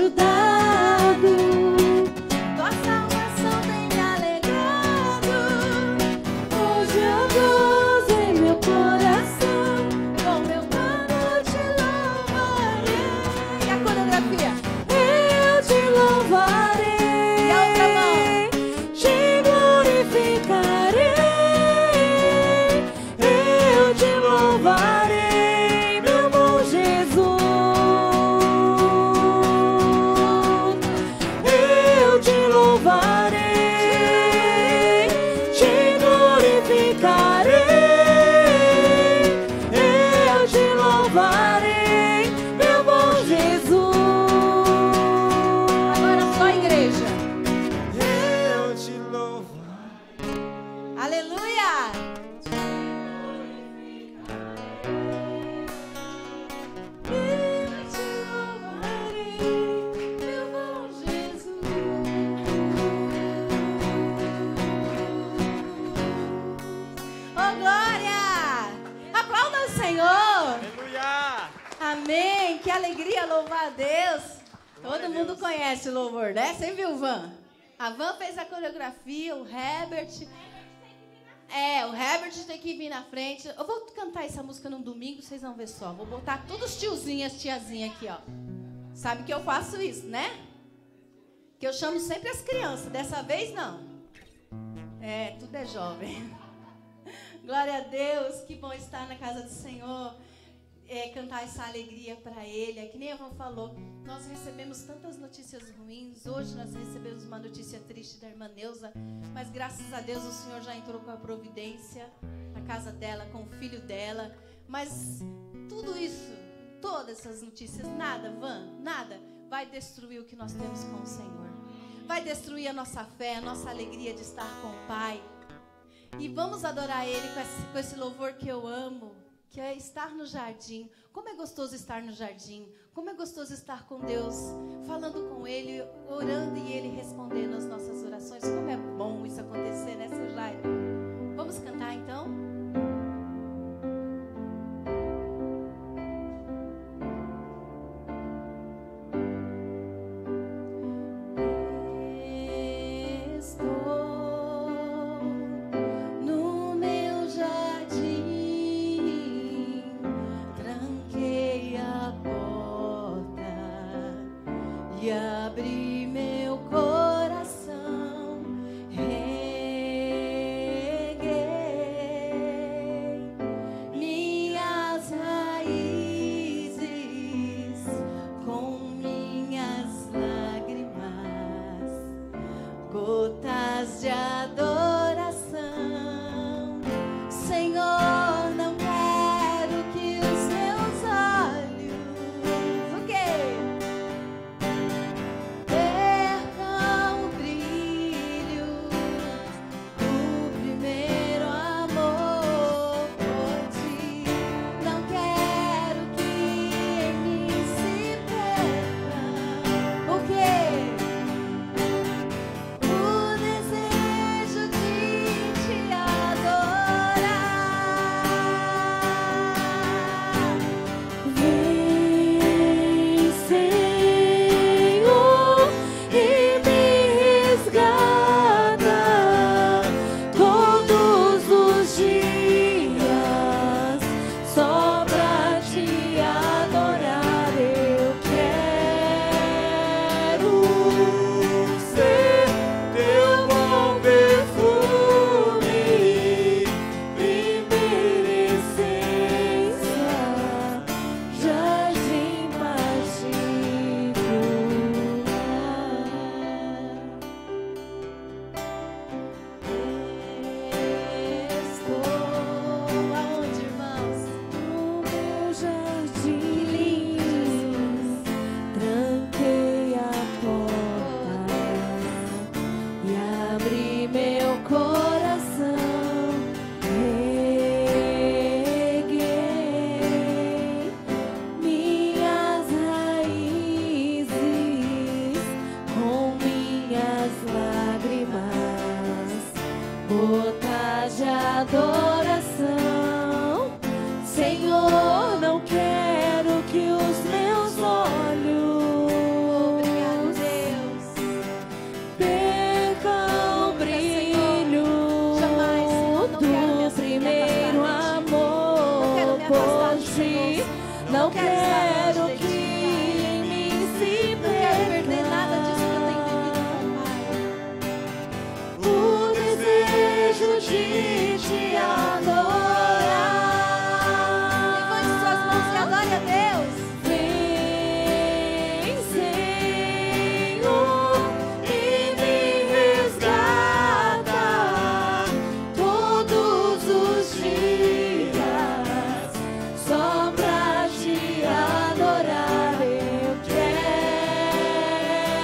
ajudado, tua salvação tem me alegrado. Hoje eu gozo em meu coração, com meu cano te louvarei. E a coreografia? Eu te louvarei. E a outra mão? Te glorificarei. Eu te louvarei, meu bom Jesus. Eu te louvarei, te glorificarei. Eu te louvarei, meu bom Jesus. Agora só a igreja. Eu te louvo. Aleluia! Eu te louvarei, meu bom Jesus. Oh, glória! Aplauda o Senhor! Aleluia. Amém! Que alegria louvar a Deus! Todo mundo conhece o louvor, né? Você viu, Van? A Van fez a coreografia, o Herbert. O Herbert tem que vir na frente. Eu vou cantar essa música num domingo, vocês vão ver só. Vou botar todos os tiozinhos, as tiazinhas aqui, ó. Sabe que eu faço isso, né? Que eu chamo sempre as crianças. Dessa vez, não. Tudo é jovem. Glória a Deus, que bom estar na casa do Senhor. Cantar essa alegria para Ele. É que nem a Van falou, nós recebemos tantas notícias ruins. Hoje nós recebemos uma notícia triste da irmã Neuza, mas graças a Deus o Senhor já entrou com a providência na casa dela, com o filho dela. Mas tudo isso, todas essas notícias, nada, Van, nada vai destruir o que nós temos com o Senhor. Vai destruir a nossa fé, a nossa alegria de estar com o Pai. E vamos adorar Ele com esse louvor que eu amo, que é estar no jardim. Como é gostoso estar no jardim. Como é gostoso estar com Deus, falando com Ele, orando e Ele respondendo as nossas orações. Como é bom isso acontecer, né, seu Jairo? Vamos cantar então? Abri meu coração, reguei minhas raízes com minhas lágrimas, gotas de adoração. Senhor, não quero que os meus olhos, o quê? Não quero que me se Não quero perder nada disso que eu tenho vivido com o Pai. o desejo de te adorar. Levante suas mãos e adore a Deus. Vem, Senhor, e me resgata todos os dias, só pra te adorar. Eu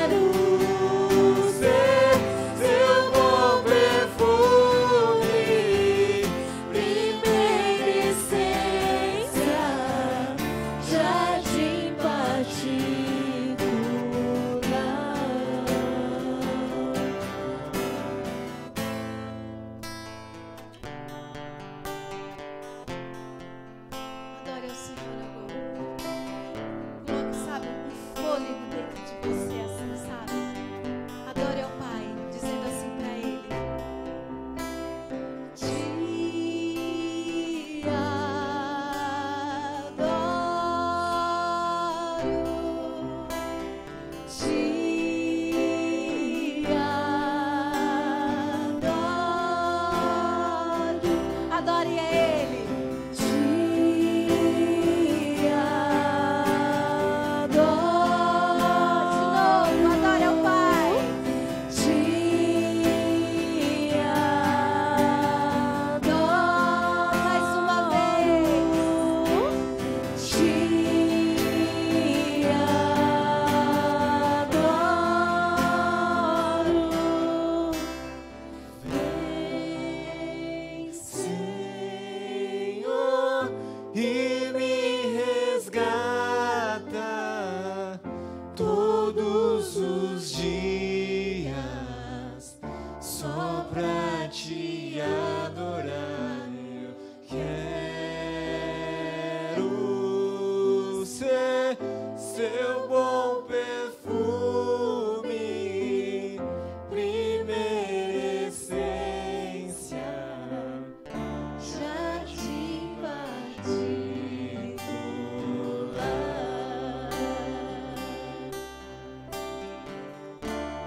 quero ser seu bom perfume, primeira essência, jardim Adore ao Senhor agora. Coloque, sabe, um fôlego dentro de você, assim, sabe? Adore ao Pai, dizendo assim pra Ele: Te adoro, te adoro. Adore a Ele. Te adoro, De novo, adore ao Pai. te adoro, Mais uma vez. te adoro. Vem, Senhor, e me resgata todos os dias, só pra te adorar. Eu quero ser seu bom perfume, primeira essência, Jardim particular,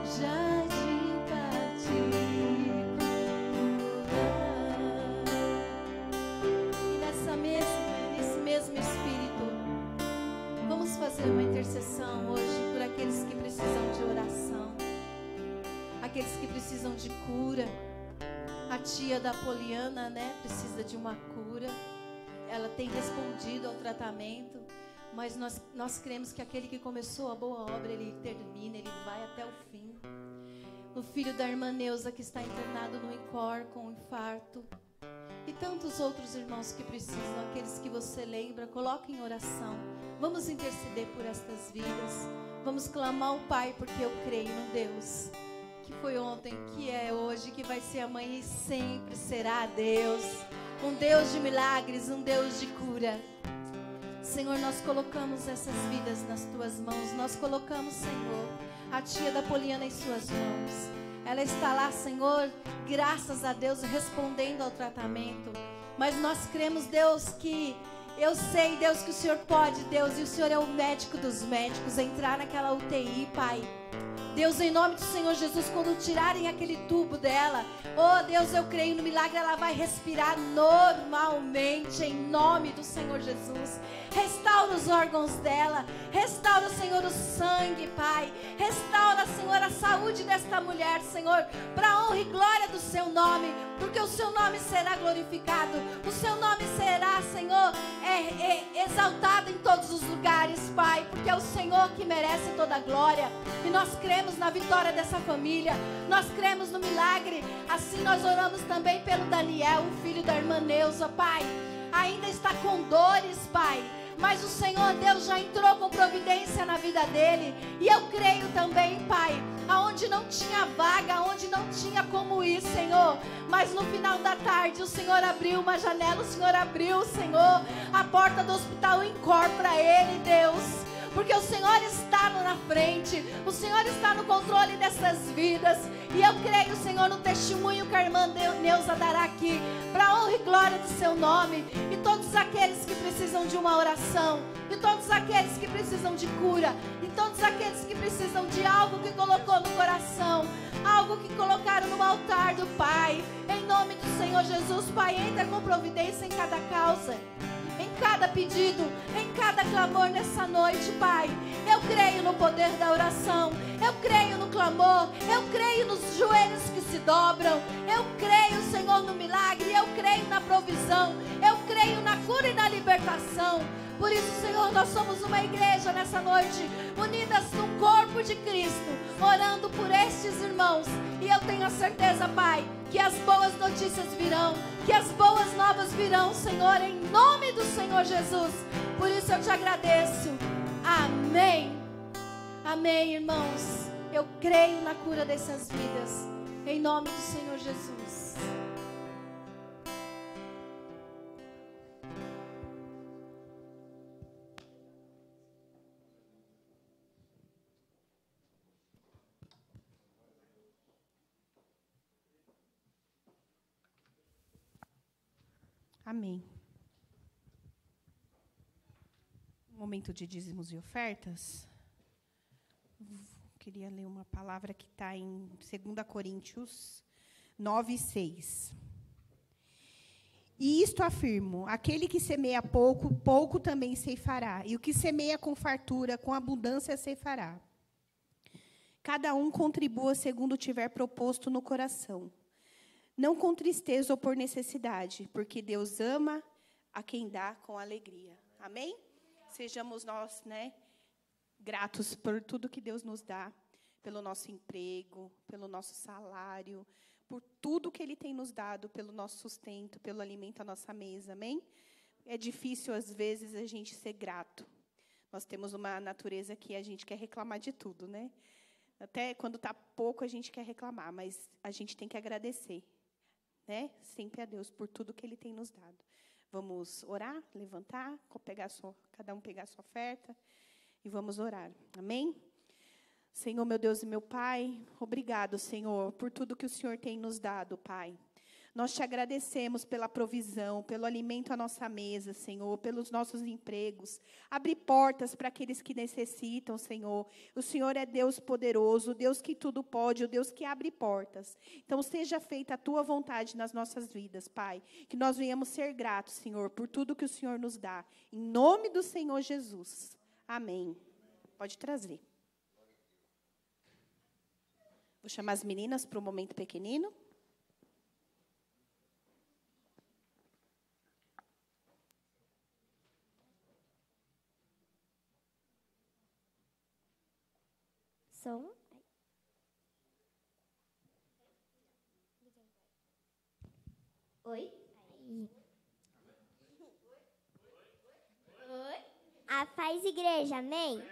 jardim particular. E nesse mesmo espírito, vamos fazer uma intercessão hoje por aqueles que precisam de oração, aqueles que precisam de cura. A tia da Poliana, né, precisa de uma cura. Ela tem respondido ao tratamento, mas nós cremos que aquele que começou a boa obra, ele termina, ele vai até o fim. O filho da irmã Neuza, que está internado no INCOR com infarto. E tantos outros irmãos que precisam, aqueles que você lembra, coloque em oração. Vamos interceder por estas vidas. Vamos clamar ao Pai, porque eu creio no Deus que foi ontem, que é hoje, que vai ser amanhã e sempre será Deus. Um Deus de milagres, um Deus de cura. Senhor, nós colocamos essas vidas nas Tuas mãos. Nós colocamos, Senhor, a tia da Poliana em Suas mãos. Ela está lá, Senhor, graças a Deus, respondendo ao tratamento. Mas nós cremos, Deus, que eu sei, Deus, que o Senhor pode, Deus, e o Senhor é o médico dos médicos, entrar naquela UTI, Pai. Deus, em nome do Senhor Jesus, quando tirarem aquele tubo dela, oh Deus, eu creio no milagre, ela vai respirar normalmente, em nome do Senhor Jesus. Restaura os órgãos dela, restaura, Senhor, o sangue, Pai. Restaura, Senhor, a saúde desta mulher, Senhor, para a honra e glória do Seu nome, porque o Seu nome será glorificado, o Seu nome será, Senhor, exaltado em todos os lugares, Pai, porque é o Senhor que merece toda a glória. E nós cremos na vitória dessa família, nós cremos no milagre. Assim nós oramos também pelo Daniel, o filho da irmã Neuza, Pai. Ainda está com dores, Pai, mas o Senhor Deus já entrou com providência na vida dele. E eu creio também, Pai, aonde não tinha vaga, aonde não tinha como ir, Senhor, mas no final da tarde o Senhor abriu uma janela, o Senhor abriu, Senhor, a porta do hospital INCOR para ele, Deus. porque o Senhor está na frente, o Senhor está no controle dessas vidas. E eu creio, Senhor, no testemunho que a irmã Neuza dará aqui, para a honra e glória do seu nome. E todos aqueles que precisam de uma oração, e todos aqueles que precisam de cura, e todos aqueles que precisam de algo que colocou no coração, algo que colocaram no altar do Pai, em nome do Senhor Jesus, Pai, entra com providência em cada causa, em cada pedido, em cada clamor nessa noite, Pai. Eu creio no poder da oração, eu creio no clamor, eu creio nos joelhos que se dobram, eu creio, Senhor, no milagre, eu creio na provisão, eu creio na cura e na libertação. Por isso, Senhor, nós somos uma igreja nessa noite, unidas no corpo de Cristo, orando por estes irmãos. E eu tenho a certeza, Pai, que as boas notícias virão, que as boas novas virão, Senhor, em nome do Senhor Jesus. Por isso eu te agradeço. Amém. Amém, irmãos. Eu creio na cura dessas vidas, em nome do Senhor Jesus. Amém. Momento de dízimos e ofertas. Queria ler uma palavra que está em 2 Coríntios 9:6. E isto afirmo: aquele que semeia pouco, pouco também ceifará. E o que semeia com fartura, com abundância ceifará. Cada um contribua segundo tiver proposto no coração, não com tristeza ou por necessidade, porque Deus ama a quem dá com alegria. Amém? Sejamos nós, gratos por tudo que Deus nos dá, pelo nosso emprego, pelo nosso salário, por tudo que Ele tem nos dado, pelo nosso sustento, pelo alimento à nossa mesa. Amém? É difícil, às vezes, a gente ser grato. Nós temos uma natureza que a gente quer reclamar de tudo, né? Até quando está pouco, a gente quer reclamar, mas a gente tem que agradecer, sempre a Deus por tudo que Ele tem nos dado. Vamos orar, levantar, cada um pegar a sua oferta e vamos orar. Amém? Senhor, meu Deus e meu Pai, obrigado, Senhor, por tudo que o Senhor tem nos dado, Pai. Nós te agradecemos pela provisão, pelo alimento à nossa mesa, Senhor, pelos nossos empregos. Abre portas para aqueles que necessitam, Senhor. O Senhor é Deus poderoso, o Deus que tudo pode, o Deus que abre portas. Então, seja feita a Tua vontade nas nossas vidas, Pai. Que nós venhamos ser gratos, Senhor, por tudo que o Senhor nos dá. Em nome do Senhor Jesus. Amém. Pode trazer. Vou chamar as meninas para o momento pequenino. Som. Oi? Oi? A paz, igreja, amém?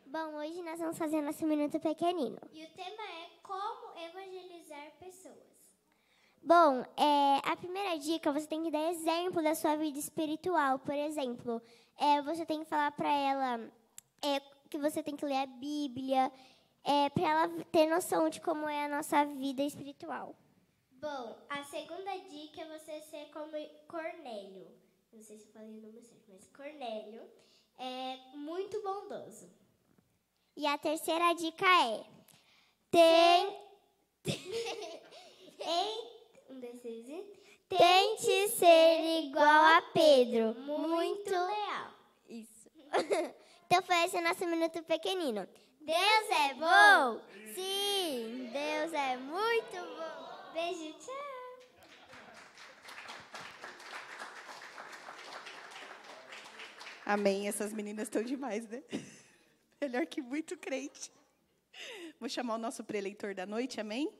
Bom, hoje nós vamos fazer nosso Minuto Pequenino. E o tema é como evangelizar pessoas. Bom, a primeira dica, você tem que dar exemplo da sua vida espiritual. Por exemplo, você tem que falar para ela que você tem que ler a Bíblia, para ela ter noção de como é a nossa vida espiritual. Bom, a segunda dica é você ser como Cornélio. Não sei se eu falei o nome certo, mas Cornélio é muito bondoso. E a terceira dica é... Tente ser igual a Pedro. Muito leal. Isso. Então foi esse nosso Minuto Pequenino. Deus é bom? Sim, Deus é muito bom. Beijo, tchau. Amém. Essas meninas estão demais, né? Melhor que muito crente. Vou chamar o nosso preleitor da noite, amém?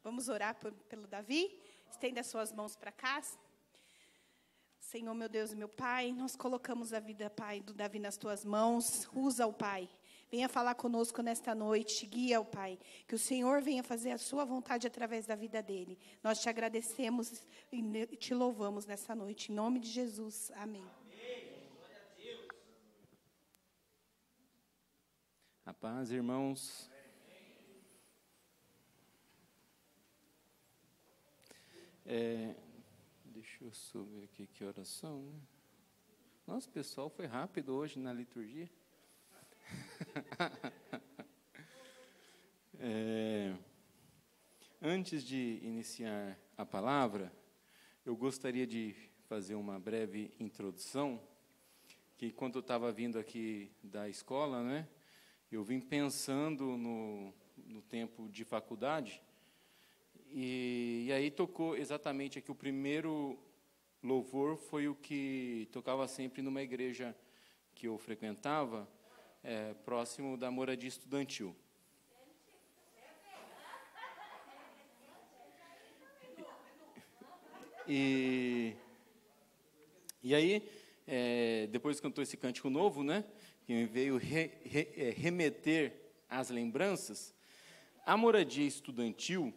Vamos orar pelo Davi. Estenda as suas mãos para cá. Senhor, meu Deus e meu Pai, nós colocamos a vida, Pai, do Davi nas tuas mãos. Usa-o, Pai. Venha falar conosco nesta noite. Guia-o, Pai. Que o Senhor venha fazer a sua vontade através da vida dele. Nós te agradecemos e te louvamos nessa noite. Em nome de Jesus. Amém. A paz, irmãos. Deixa eu só ver aqui que horas são, né? Nossa, o pessoal foi rápido hoje na liturgia. Antes de iniciar a palavra, eu gostaria de fazer uma breve introdução, que quando eu estava vindo aqui da escola, né, eu vim pensando no tempo de faculdade, e aí tocou exatamente aqui o primeiro louvor, foi o que tocava sempre numa igreja que eu frequentava, próximo da moradia estudantil. E aí, depois que cantou esse cântico novo, né, que me veio remeter às lembranças, a moradia estudantil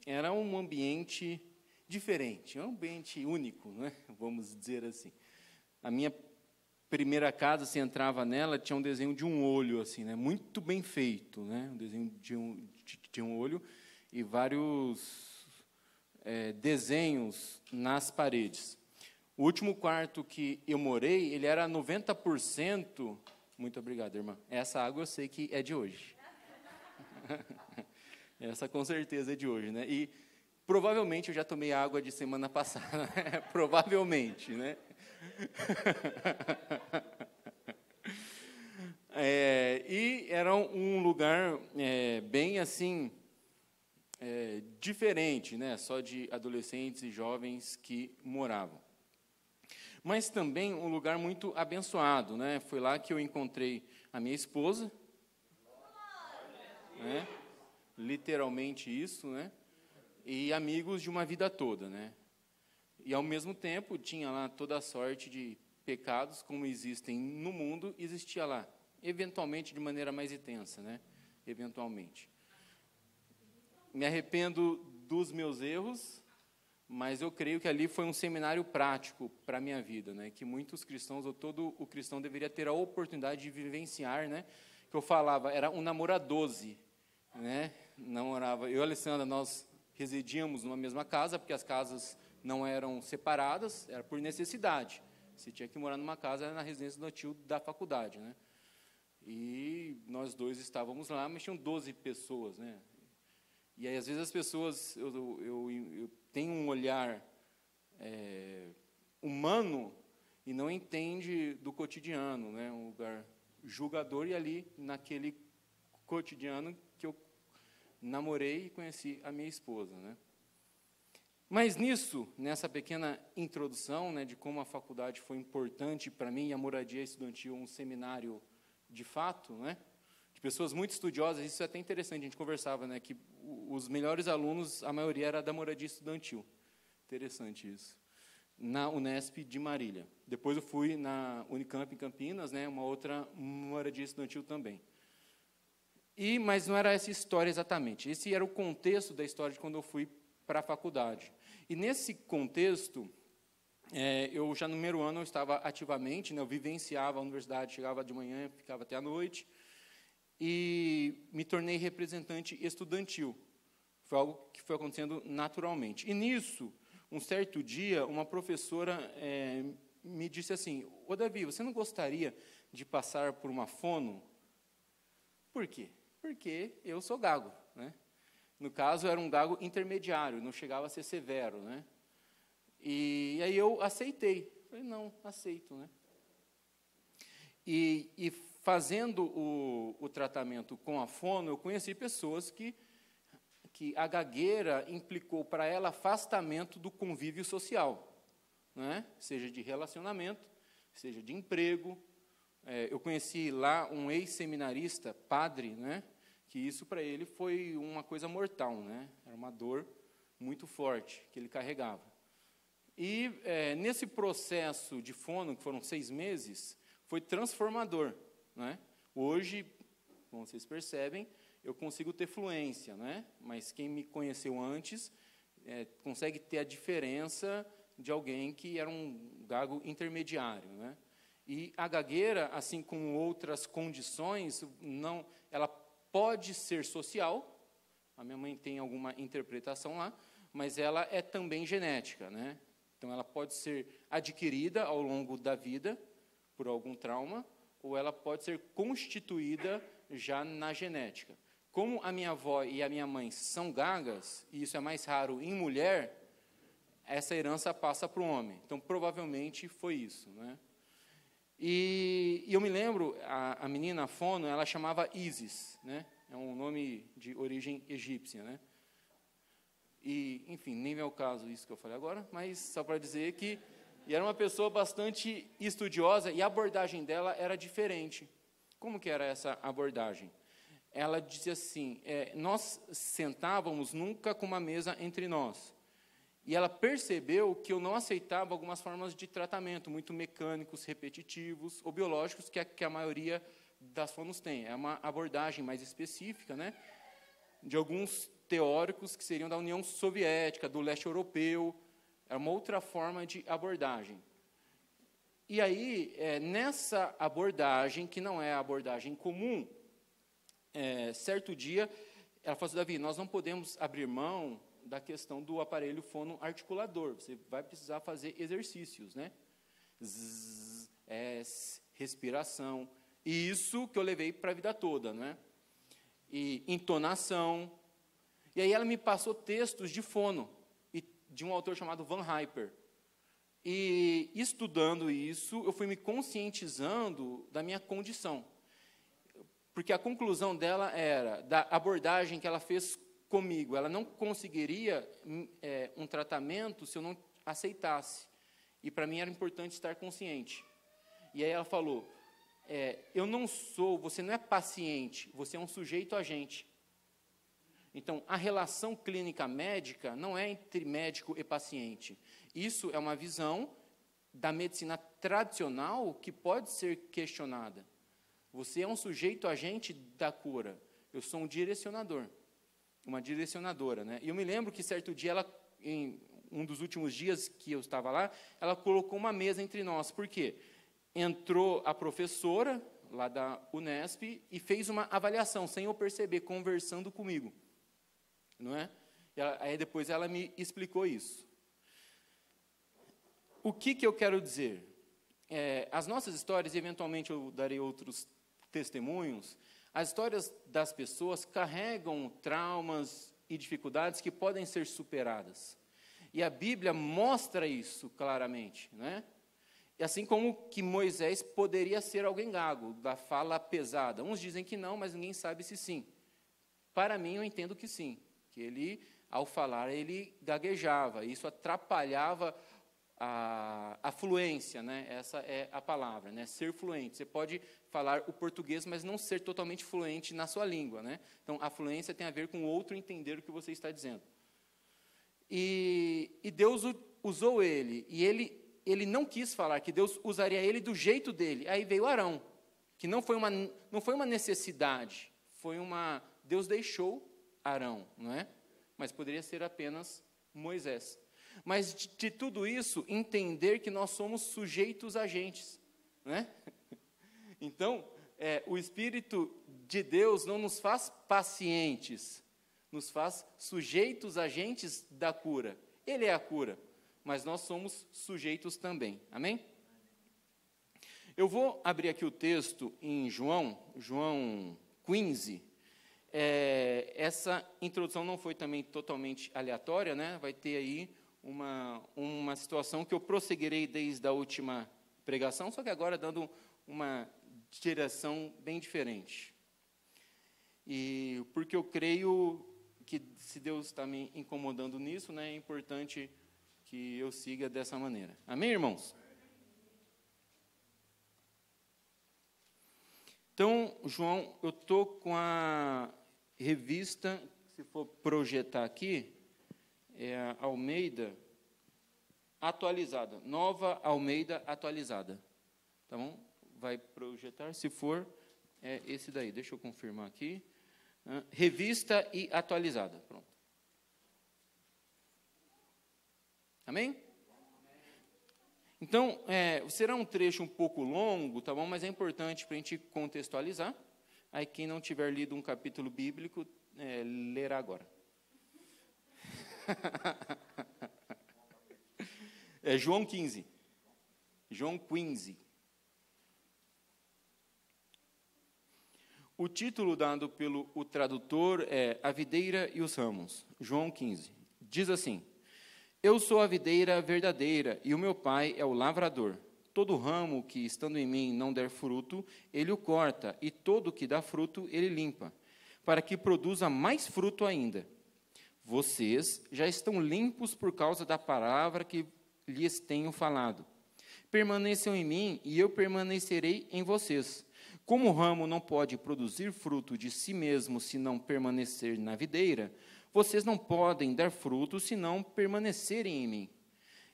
era um ambiente diferente, um ambiente único, né, vamos dizer assim. A minha primeira casa, você entrava nela, tinha um desenho de um olho, assim, né, muito bem feito, né, um desenho de um olho e vários desenhos nas paredes. O último quarto que eu morei, ele era 90%... Muito obrigado, irmã. Essa água eu sei que é de hoje. Essa com certeza é de hoje, né? E provavelmente eu já tomei água de semana passada, né? Provavelmente, né? E era um lugar bem assim, diferente, né? Só de adolescentes e jovens que moravam. Mas também um lugar muito abençoado, né? Foi lá que eu encontrei a minha esposa, né? Literalmente isso, né? E amigos de uma vida toda, né? E ao mesmo tempo tinha lá toda a sorte de pecados como existem no mundo, existia lá, eventualmente de maneira mais intensa, né? Eventualmente. Me arrependo dos meus erros, mas eu creio que ali foi um seminário prático para a minha vida, né? Que muitos cristãos, ou todo o cristão deveria ter a oportunidade de vivenciar, né? Que eu falava, era um namoradose, né? Namorava, eu e a Alessandra, nós residíamos numa mesma casa, porque as casas não eram separadas, era por necessidade. Você tinha que morar numa casa, era na residência estudantil da faculdade, né? E nós dois estávamos lá, mas tinham 12 pessoas, né? E aí, às vezes, as pessoas, eu tenho um olhar humano e não entende do cotidiano, né? Um lugar julgador, e ali, naquele cotidiano, que eu namorei e conheci a minha esposa, né? Mas nisso, nessa pequena introdução, né, de como a faculdade foi importante para mim, e a moradia estudantil, um seminário de fato, né? Pessoas muito estudiosas, isso é até interessante, a gente conversava, né, que os melhores alunos, a maioria era da moradia estudantil. Interessante isso. Na Unesp de Marília. Depois eu fui na Unicamp em Campinas, né, uma outra moradia estudantil também. Mas não era essa história exatamente. Esse era o contexto da história de quando eu fui para a faculdade. E nesse contexto, eu já no primeiro ano eu estava ativamente, né, eu vivenciava a universidade, chegava de manhã, ficava até a noite, e me tornei representante estudantil. Foi algo que foi acontecendo naturalmente. E nisso, um certo dia, uma professora me disse assim, ô Davi, você não gostaria de passar por uma fono? Por quê? Porque eu sou gago, né? No caso, era um gago intermediário, não chegava a ser severo, né? E aí eu aceitei. Falei, não, aceito, né? E fazendo o tratamento com a fono, eu conheci pessoas que a gagueira implicou para ela afastamento do convívio social, né? Seja de relacionamento, seja de emprego. Eu conheci lá um ex-seminarista, padre, né? Que isso para ele foi uma coisa mortal, né? Era uma dor muito forte que ele carregava. E nesse processo de fono, que foram 6 meses, foi transformador, né? Hoje, como vocês percebem, eu consigo ter fluência, né? Mas quem me conheceu antes consegue ter a diferença de alguém que era um gago intermediário, né? E a gagueira, assim como outras condições, ela pode ser social. A minha mãe tem alguma interpretação lá, mas ela é também genética, né? Então, ela pode ser adquirida ao longo da vida por algum trauma, ou ela pode ser constituída já na genética. Como a minha avó e a minha mãe são gagas, e isso é mais raro em mulher, essa herança passa para o homem. Então, provavelmente, foi isso, né? E eu me lembro, a menina fono, ela chamava Isis, né? É um nome de origem egípcia, né? E, enfim, nem é o caso isso que eu falei agora, mas só para dizer que era uma pessoa bastante estudiosa e a abordagem dela era diferente. Como que era essa abordagem? Ela dizia assim, nós sentávamos nunca com uma mesa entre nós. E ela percebeu que eu não aceitava algumas formas de tratamento, muito mecânicos, repetitivos ou biológicos, que a maioria das fonos tem. É uma abordagem mais específica, né, de alguns teóricos que seriam da União Soviética, do leste europeu. É uma outra forma de abordagem. E aí, nessa abordagem, que não é a abordagem comum, certo dia, ela falou assim, Davi, nós não podemos abrir mão da questão do aparelho fonoarticulador. Você vai precisar fazer exercícios, né? Zzz, respiração. E isso que eu levei para a vida toda, né? E entonação. E aí ela me passou textos de fono, de um autor chamado Van Hyper. E estudando isso, eu fui me conscientizando da minha condição. Porque a conclusão dela era, da abordagem que ela fez comigo, ela não conseguiria um tratamento se eu não aceitasse. E para mim era importante estar consciente. E aí ela falou, você não é paciente, você é um sujeito agente. Então, a relação clínica médica não é entre médico e paciente. Isso é uma visão da medicina tradicional que pode ser questionada. Você é um sujeito agente da cura. Eu sou um direcionador, uma direcionadora, né? E eu me lembro que certo dia, em um dos últimos dias que eu estava lá, ela colocou uma mesa entre nós. Por quê? Entrou a professora lá da Unesp e fez uma avaliação, sem eu perceber, conversando comigo. Não é? Aí depois ela me explicou isso. O que eu quero dizer? As nossas histórias, eventualmente eu darei outros testemunhos, as histórias das pessoas carregam traumas e dificuldades que podem ser superadas. E a Bíblia mostra isso claramente, né? E assim como que Moisés poderia ser alguém gago, da fala pesada. Uns dizem que não, mas ninguém sabe se sim. Para mim, eu entendo que sim. Que ele, ao falar, ele gaguejava. Isso atrapalhava a fluência, né? Essa é a palavra, né? Ser fluente. Você pode falar o português, mas não ser totalmente fluente na sua língua, né? Então, a fluência tem a ver com o outro entender o que você está dizendo. E Deus usou ele. E ele não quis falar que Deus usaria ele do jeito dele. Aí veio Arão, que não foi uma necessidade, Deus deixou Arão, não é? Mas poderia ser apenas Moisés. Mas de tudo isso, entender que nós somos sujeitos agentes, né? Então, o Espírito de Deus não nos faz pacientes, nos faz sujeitos agentes da cura. Ele é a cura, mas nós somos sujeitos também. Amém? Eu vou abrir aqui o texto em João 15. Essa introdução não foi também totalmente aleatória, né? Vai ter aí uma situação que eu prosseguirei desde a última pregação, só que agora dando uma direção bem diferente. E porque eu creio que se Deus está me incomodando nisso, né, é importante que eu siga dessa maneira. Amém, irmãos? Então, João, eu estou com a revista, se for projetar aqui, é a Almeida atualizada. Nova Almeida atualizada. Tá bom? Vai projetar, se for, é esse daí. Deixa eu confirmar aqui. Revista e atualizada. Pronto. Amém? Então, será um trecho um pouco longo, tá bom? Mas é importante para a gente contextualizar. Aí, quem não tiver lido um capítulo bíblico, lerá agora. É João 15. João 15. O título dado pelo tradutor é A Videira e os Ramos. João 15. Diz assim: Eu sou a videira verdadeira, e o meu pai é o lavrador. Todo ramo que, estando em mim, não der fruto, ele o corta, e todo que dá fruto, ele limpa, para que produza mais fruto ainda. Vocês já estão limpos por causa da palavra que lhes tenho falado. Permaneçam em mim, e eu permanecerei em vocês. Como o ramo não pode produzir fruto de si mesmo se não permanecer na videira, vocês não podem dar fruto se não permanecerem em mim.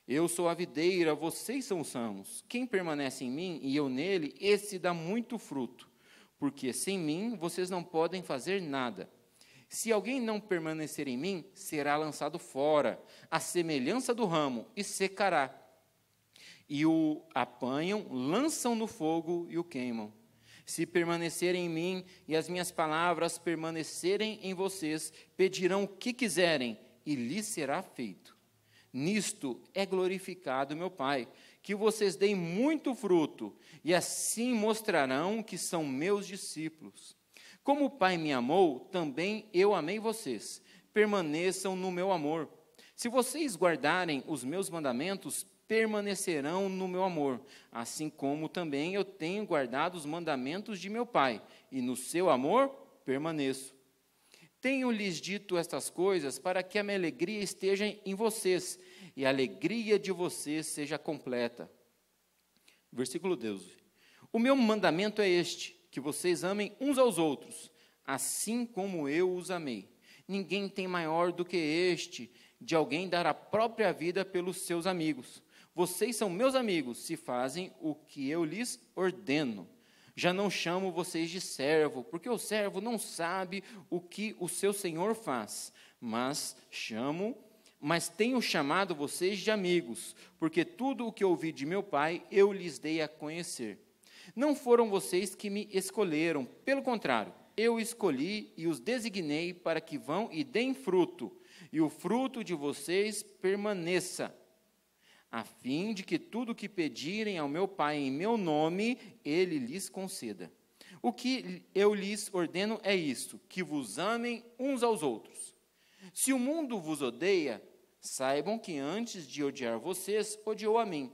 Eu sou a videira, vocês são os ramos. Quem permanece em mim e eu nele, esse dá muito fruto, porque sem mim vocês não podem fazer nada. Se alguém não permanecer em mim, será lançado fora, à semelhança do ramo, e secará. E o apanham, lançam no fogo e o queimam. Se permanecerem em mim e as minhas palavras permanecerem em vocês, pedirão o que quiserem e lhes será feito. Nisto é glorificado meu Pai, que vocês deem muito fruto e assim mostrarão que são meus discípulos. Como o Pai me amou, também eu amei vocês. Permaneçam no meu amor. Se vocês guardarem os meus mandamentos, permanecerão no meu amor, assim como também eu tenho guardado os mandamentos de meu Pai, e no seu amor permaneço. Tenho-lhes dito estas coisas para que a minha alegria esteja em vocês, e a alegria de vocês seja completa. Versículo 12. O meu mandamento é este, que vocês amem uns aos outros, assim como eu os amei. Ninguém tem maior do que este, de alguém dar a própria vida pelos seus amigos. Vocês são meus amigos, se fazem o que eu lhes ordeno. Já não chamo vocês de servo, porque o servo não sabe o que o seu senhor faz, mas tenho chamado vocês de amigos, porque tudo o que ouvi de meu Pai eu lhes dei a conhecer. Não foram vocês que me escolheram, pelo contrário, eu escolhi e os designei para que vão e deem fruto, e o fruto de vocês permaneça, a fim de que tudo o que pedirem ao meu Pai em meu nome, ele lhes conceda. O que eu lhes ordeno é isto, que vos amem uns aos outros. Se o mundo vos odeia, saibam que antes de odiar vocês, odiou a mim.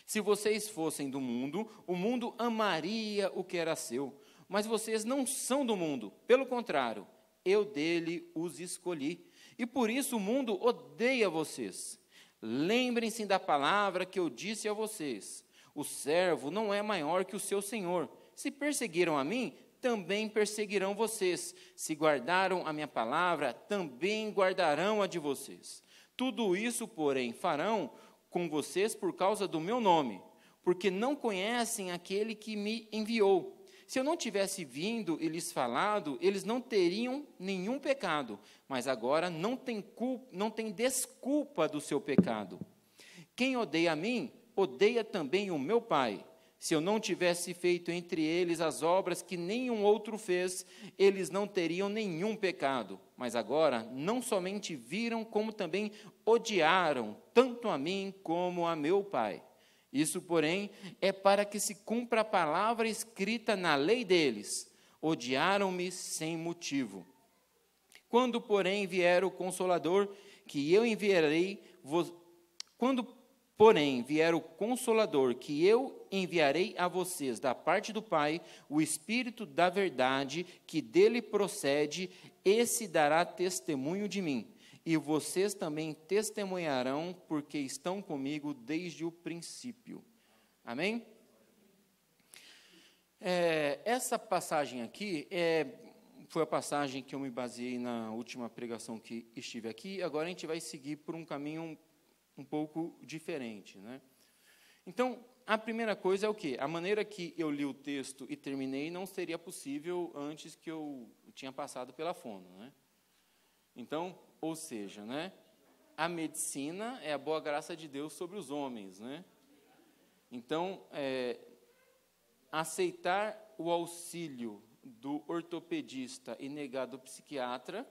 Se vocês fossem do mundo, o mundo amaria o que era seu. Mas vocês não são do mundo, pelo contrário, eu dele os escolhi. E por isso o mundo odeia vocês. Lembrem-se da palavra que eu disse a vocês. O servo não é maior que o seu senhor. Se perseguiram a mim, também perseguirão vocês. Se guardaram a minha palavra, também guardarão a de vocês. Tudo isso, porém, farão com vocês por causa do meu nome, porque não conhecem aquele que me enviou. Se eu não tivesse vindo e lhes falado, eles não teriam nenhum pecado, mas agora não tem desculpa do seu pecado. Quem odeia a mim, odeia também o meu Pai. Se eu não tivesse feito entre eles as obras que nenhum outro fez, eles não teriam nenhum pecado. Mas agora não somente viram, como também odiaram, tanto a mim como a meu Pai. Isso, porém, é para que se cumpra a palavra escrita na lei deles. Odiaram-me sem motivo. Quando, porém, vier o Consolador, que eu enviarei a vocês da parte do Pai, o Espírito da verdade, que dele procede, esse dará testemunho de mim. E vocês também testemunharão, porque estão comigo desde o princípio. Amém? Essa passagem aqui foi a passagem que eu me baseei na última pregação que estive aqui. Agora a gente vai seguir por um caminho um pouco diferente, né? Então, a primeira coisa é o quê? A maneira que eu li o texto e terminei não seria possível antes que eu tinha passado pela fono, né? Então, ou seja, né, a medicina é a boa graça de Deus sobre os homens, né? Então, aceitar o auxílio do ortopedista e negar do psiquiatra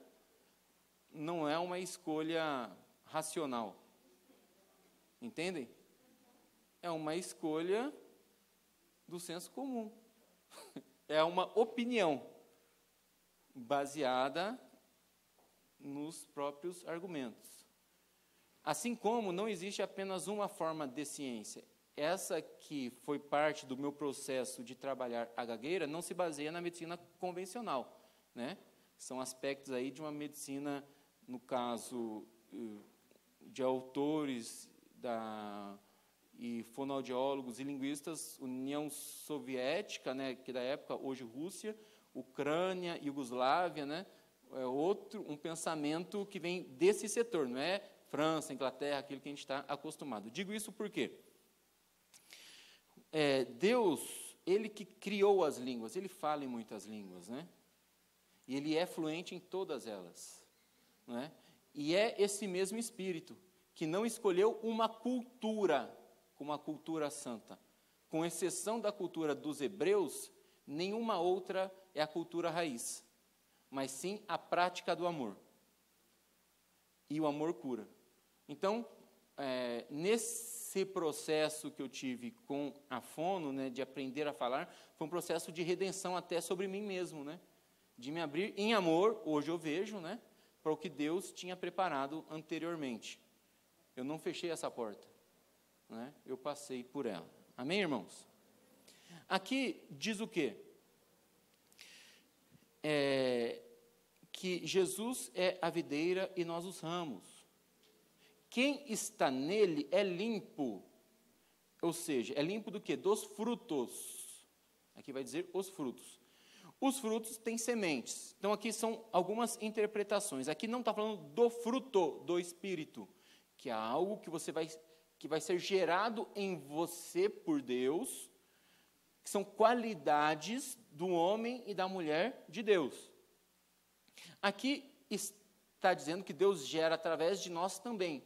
não é uma escolha racional. Entendem? É uma escolha do senso comum. É uma opinião baseada nos próprios argumentos. Assim como não existe apenas uma forma de ciência. Essa que foi parte do meu processo de trabalhar a gagueira não se baseia na medicina convencional, né? São aspectos aí de uma medicina, no caso de autores e fonoaudiólogos e linguistas, União Soviética, né, que da época, hoje Rússia, Ucrânia, Iugoslávia, né? Um pensamento que vem desse setor, não é França, Inglaterra, aquilo que a gente está acostumado. Digo isso por quê? Deus, Ele que criou as línguas, Ele fala em muitas línguas, né? E Ele é fluente em todas elas, não é? E é esse mesmo Espírito que não escolheu uma cultura como a cultura santa. Com exceção da cultura dos hebreus, nenhuma outra é a cultura raiz, mas sim a prática do amor. E o amor cura. Então, nesse processo que eu tive com a fono, né, de aprender a falar, foi um processo de redenção até sobre mim mesmo, né, de me abrir em amor, hoje eu vejo, né, para o que Deus tinha preparado anteriormente. Eu não fechei essa porta, né, eu passei por ela. Amém, irmãos? Aqui diz o quê? Que Jesus é a videira e nós os ramos. Quem está nele é limpo, ou seja, é limpo do quê? Dos frutos. Aqui vai dizer os frutos. Os frutos têm sementes. Então, aqui são algumas interpretações. Aqui não está falando do fruto do Espírito, que é algo que vai ser gerado em você por Deus, que são qualidades do homem e da mulher de Deus. Aqui está dizendo que Deus gera através de nós também,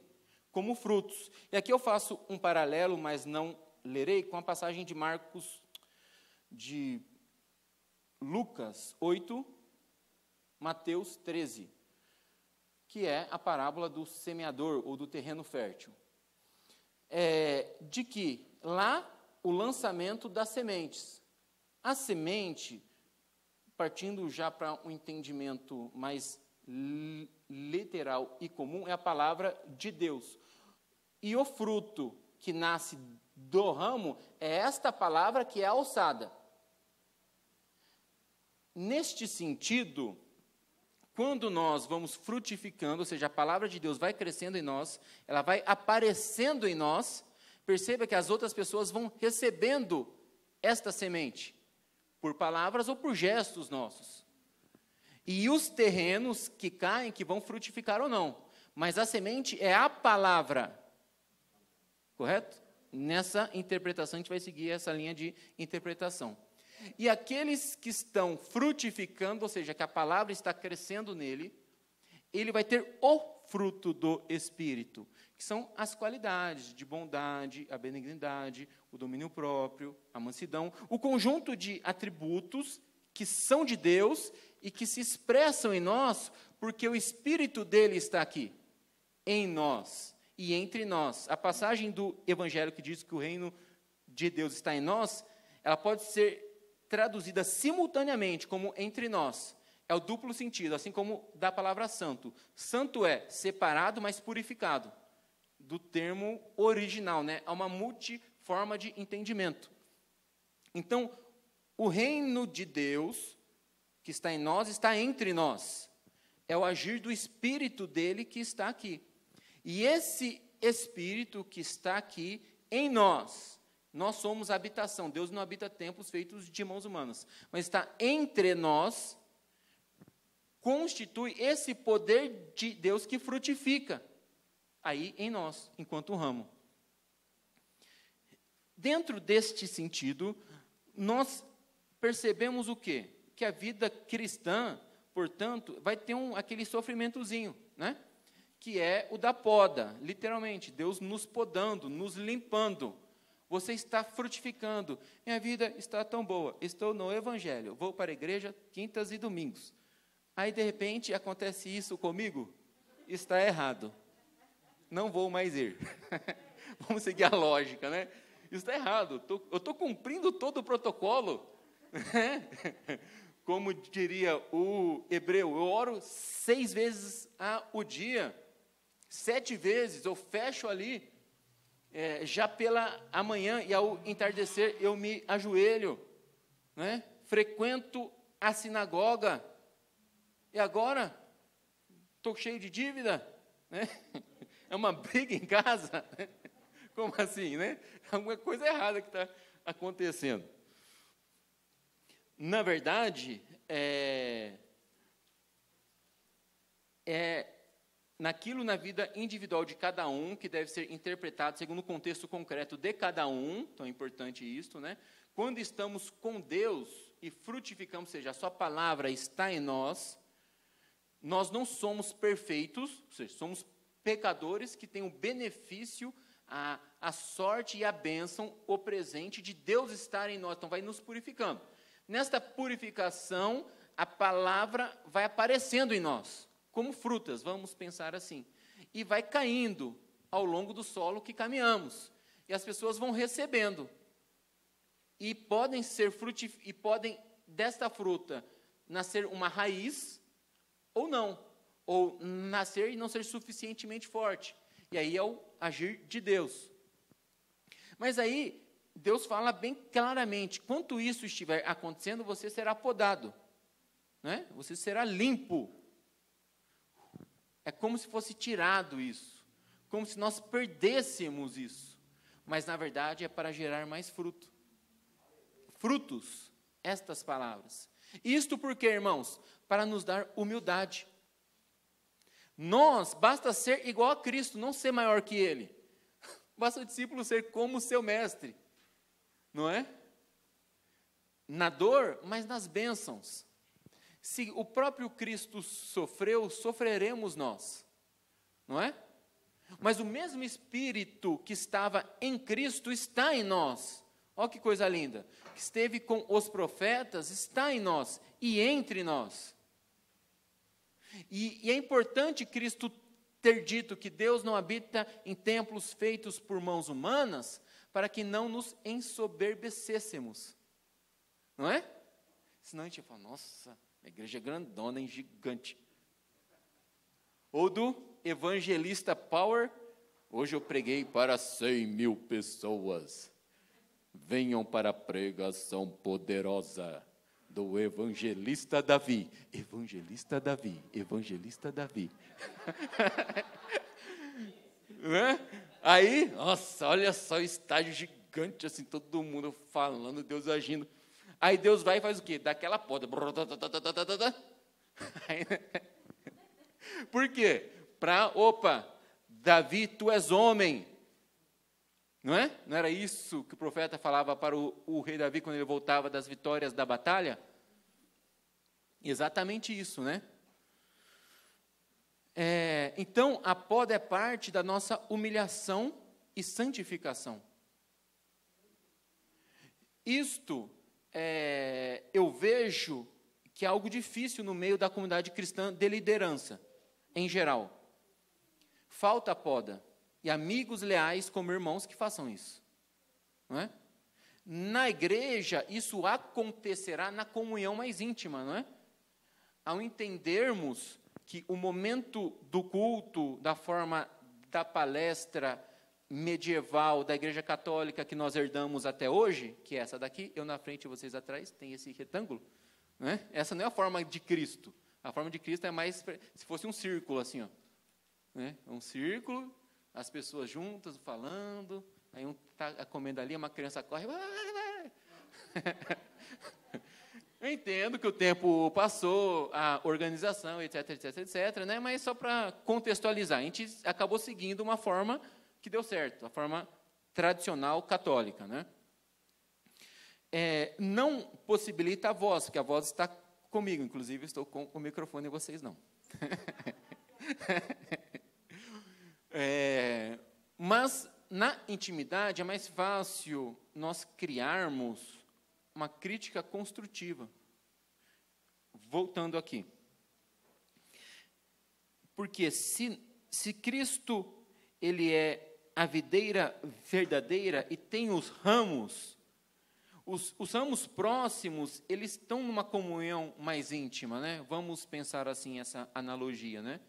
como frutos. E aqui eu faço um paralelo, mas não lerei, com a passagem de Lucas 8, Mateus 13, que é a parábola do semeador ou do terreno fértil. De que lá o lançamento das sementes. A semente, partindo já para um entendimento mais literal e comum, é a palavra de Deus. E o fruto que nasce do ramo é esta palavra que é alçada. Neste sentido, quando nós vamos frutificando, ou seja, a palavra de Deus vai crescendo em nós, ela vai aparecendo em nós, perceba que as outras pessoas vão recebendo esta semente, por palavras ou por gestos nossos. E os terrenos que caem, que vão frutificar ou não. Mas a semente é a palavra. Correto? Nessa interpretação, a gente vai seguir essa linha de interpretação. E aqueles que estão frutificando, ou seja, que a palavra está crescendo nele, ele vai ter o fruto do Espírito, que são as qualidades de bondade, a benignidade, o domínio próprio, a mansidão, o conjunto de atributos que são de Deus e que se expressam em nós, porque o Espírito dele está aqui, em nós e entre nós. A passagem do Evangelho que diz que o reino de Deus está em nós, ela pode ser traduzida simultaneamente como entre nós. É o duplo sentido, assim como da palavra santo. Santo é separado, mas purificado. Do termo original, né? Há uma multiforma de entendimento. Então, o reino de Deus, que está em nós, está entre nós. É o agir do Espírito dele que está aqui. E esse Espírito que está aqui em nós, nós somos a habitação. Deus não habita templos feitos de mãos humanas, mas está entre nós, constitui esse poder de Deus que frutifica aí em nós, enquanto ramo. Dentro deste sentido, nós percebemos o quê? Que a vida cristã, portanto, vai ter aquele sofrimentozinho, né? Que é o da poda, literalmente, Deus nos podando, nos limpando. Você está frutificando. Minha vida está tão boa, estou no Evangelho, vou para a igreja quintas e domingos. Aí, de repente, acontece isso comigo? Está errado. Não vou mais ir. Vamos seguir a lógica, né? Isso está errado. Eu estou cumprindo todo o protocolo. Como diria o hebreu, eu oro 6 vezes ao dia. 7 vezes eu fecho ali, já pela manhã, e ao entardecer eu me ajoelho, né? Frequento a sinagoga, e agora estou cheio de dívida, né? É uma briga em casa, né? Como assim, né? Alguma coisa errada que está acontecendo. Na verdade, naquilo na vida individual de cada um, que deve ser interpretado segundo o contexto concreto de cada um, então é importante isso, né? Quando estamos com Deus e frutificamos, ou seja, a sua palavra está em nós, nós não somos perfeitos, ou seja, somos pecadores que têm o benefício, a sorte e a bênção, o presente de Deus estar em nós, então vai nos purificando. Nesta purificação, a palavra vai aparecendo em nós, como frutas, vamos pensar assim, e vai caindo ao longo do solo que caminhamos, e as pessoas vão recebendo, e podem desta fruta nascer uma raiz, ou não, ou nascer e não ser suficientemente forte, e aí é o agir de Deus. Mas aí, Deus fala bem claramente, quanto isso estiver acontecendo, você será podado, né? Você será limpo. É como se fosse tirado isso, como se nós perdêssemos isso, mas na verdade é para gerar mais fruto. Frutos, estas palavras. Isto porque, irmãos, para nos dar humildade. Nós, basta ser igual a Cristo, não ser maior que Ele. Basta o discípulo ser como o seu mestre, não é? Na dor, mas nas bênçãos. Se o próprio Cristo sofreu, sofreremos nós, não é? Mas o mesmo Espírito que estava em Cristo está em nós. Olha que coisa linda. Que esteve com os profetas, está em nós e entre nós. E é importante Cristo ter dito que Deus não habita em templos feitos por mãos humanas, para que não nos ensoberbecêssemos. Não é? Senão a gente fala, nossa, a igreja é grandona, hein, gigante. Ou do evangelista Power, hoje eu preguei para 100.000 pessoas. Venham para a pregação poderosa do evangelista Davi. Evangelista Davi, evangelista Davi. Aí, nossa, olha só o estágio gigante, assim, todo mundo falando, Deus agindo. Aí Deus vai e faz o quê? Dá aquela poda. Por quê? Davi, tu és homem. Não é? Não era isso que o profeta falava para o rei Davi quando ele voltava das vitórias da batalha? Exatamente isso, né? Então, a poda é parte da nossa humilhação e santificação. Isto, eu vejo que é algo difícil no meio da comunidade cristã de liderança, em geral. Falta a poda. E amigos leais como irmãos que façam isso. Não é? Na igreja, isso acontecerá na comunhão mais íntima, não é? Ao entendermos que o momento do culto, da forma da palestra medieval da Igreja Católica que nós herdamos até hoje, que é essa daqui, eu na frente e vocês atrás, tem esse retângulo, não é? Essa não é a forma de Cristo. A forma de Cristo é mais, se fosse um círculo assim, ó, né? Um círculo, as pessoas juntas falando, aí um está comendo ali, uma criança corre, Eu entendo que o tempo passou, a organização, etc, etc, etc, né? Mas só para contextualizar, a gente acabou seguindo uma forma que deu certo, a forma tradicional católica, né? Não possibilita a voz, porque a voz está comigo, inclusive estou com o microfone e vocês não. Mas na intimidade é mais fácil nós criarmos uma crítica construtiva. Voltando aqui. Porque se Cristo ele é a videira verdadeira e tem os ramos, os ramos próximos, eles estão numa comunhão mais íntima, né? Vamos pensar assim essa analogia, né?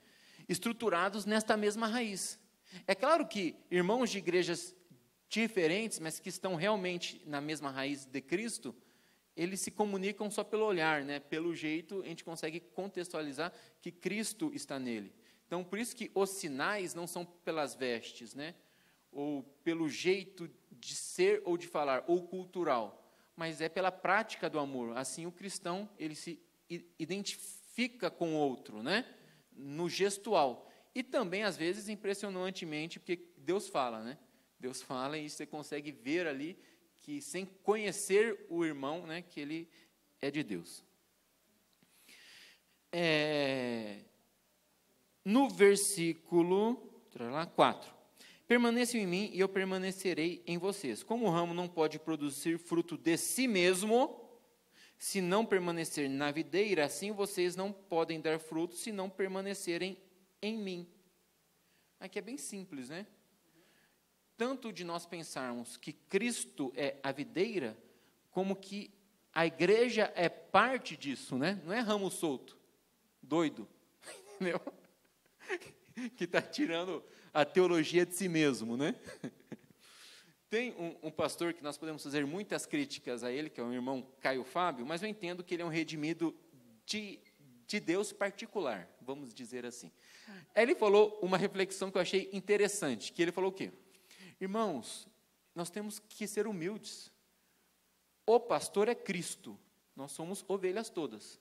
Estruturados nesta mesma raiz. É claro que irmãos de igrejas diferentes, mas que estão realmente na mesma raiz de Cristo, eles se comunicam só pelo olhar, né? Pelo jeito, a gente consegue contextualizar que Cristo está nele. Então, por isso que os sinais não são pelas vestes, né? Ou pelo jeito de ser ou de falar, ou cultural, mas é pela prática do amor. Assim, o cristão, ele se identifica com o outro, né? No gestual. E também, às vezes, impressionantemente, porque Deus fala, né? Deus fala e você consegue ver ali que, sem conhecer o irmão, né, que ele é de Deus. No versículo 4. Permaneçam em mim e eu permanecerei em vocês. Como o ramo não pode produzir fruto de si mesmo, se não permanecer na videira, assim vocês não podem dar fruto se não permanecerem em mim. Aqui é bem simples, né? Tanto de nós pensarmos que Cristo é a videira, como que a igreja é parte disso, né? Não é ramo solto, doido, entendeu? Que está tirando a teologia de si mesmo, né? Tem um pastor que nós podemos fazer muitas críticas a ele, que é o irmão Caio Fábio, mas eu entendo que ele é um redimido de Deus particular, vamos dizer assim. Aí ele falou uma reflexão que eu achei interessante, que ele falou o quê? Irmãos, nós temos que ser humildes. O pastor é Cristo, nós somos ovelhas todas.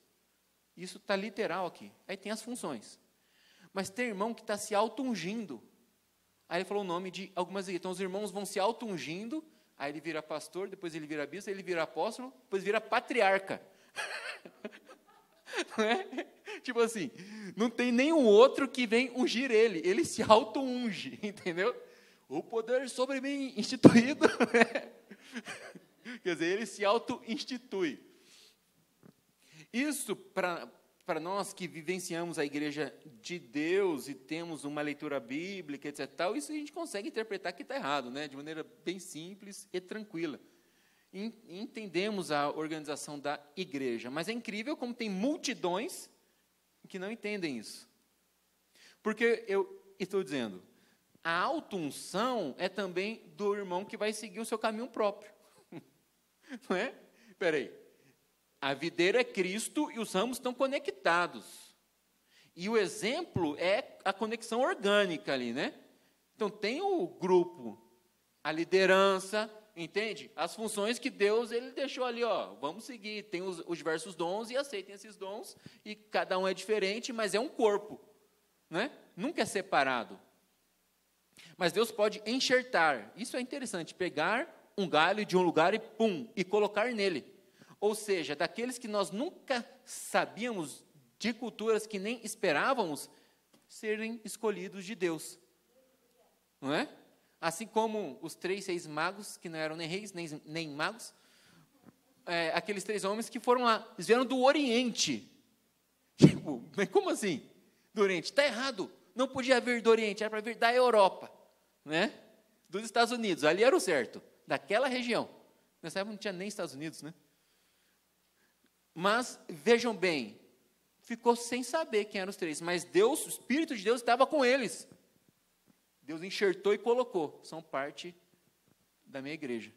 Isso está literal aqui. Aí tem as funções. Mas tem irmão que está se auto-ungindo. Aí ele falou o nome de algumas igrejas. Então os irmãos vão se auto-ungindo, aí ele vira pastor, depois ele vira bispo, ele vira apóstolo, depois vira patriarca. Não é? Tipo assim, não tem nenhum outro que vem ungir ele se auto-unge, entendeu? O poder sobre mim instituído. Quer dizer, ele se auto-institui. Isso, para nós que vivenciamos a igreja de Deus e temos uma leitura bíblica, etc., tal, isso a gente consegue interpretar que está errado, né? De maneira bem simples e tranquila. Entendemos a organização da igreja, mas é incrível como tem multidões que não entendem isso. Porque eu estou dizendo, a auto-unção é também do irmão que vai seguir o seu caminho próprio. Não é? Espera aí. A videira é Cristo e os ramos estão conectados. E o exemplo é a conexão orgânica ali, né? Então, tem o grupo, a liderança, entende? As funções que Deus ele deixou ali, ó, vamos seguir. Tem os diversos dons e aceitem esses dons. E cada um é diferente, mas é um corpo, né? Nunca é separado. Mas Deus pode enxertar. Isso é interessante, pegar um galho de um lugar e pum, e colocar nele. Ou seja, daqueles que nós nunca sabíamos, de culturas que nem esperávamos, serem escolhidos de Deus. Não é? Assim como os 3 reis magos, que não eram nem reis, nem magos, aqueles 3 homens que foram lá, eles vieram do Oriente. Tipo, mas como assim? Do Oriente? Está errado. Não podia vir do Oriente, era para vir da Europa, né? Dos Estados Unidos, ali era o certo, daquela região. Nessa época não tinha nem Estados Unidos, né? Mas, vejam bem, ficou sem saber quem eram os 3, mas Deus, o Espírito de Deus estava com eles. Deus enxertou e colocou, são parte da minha igreja.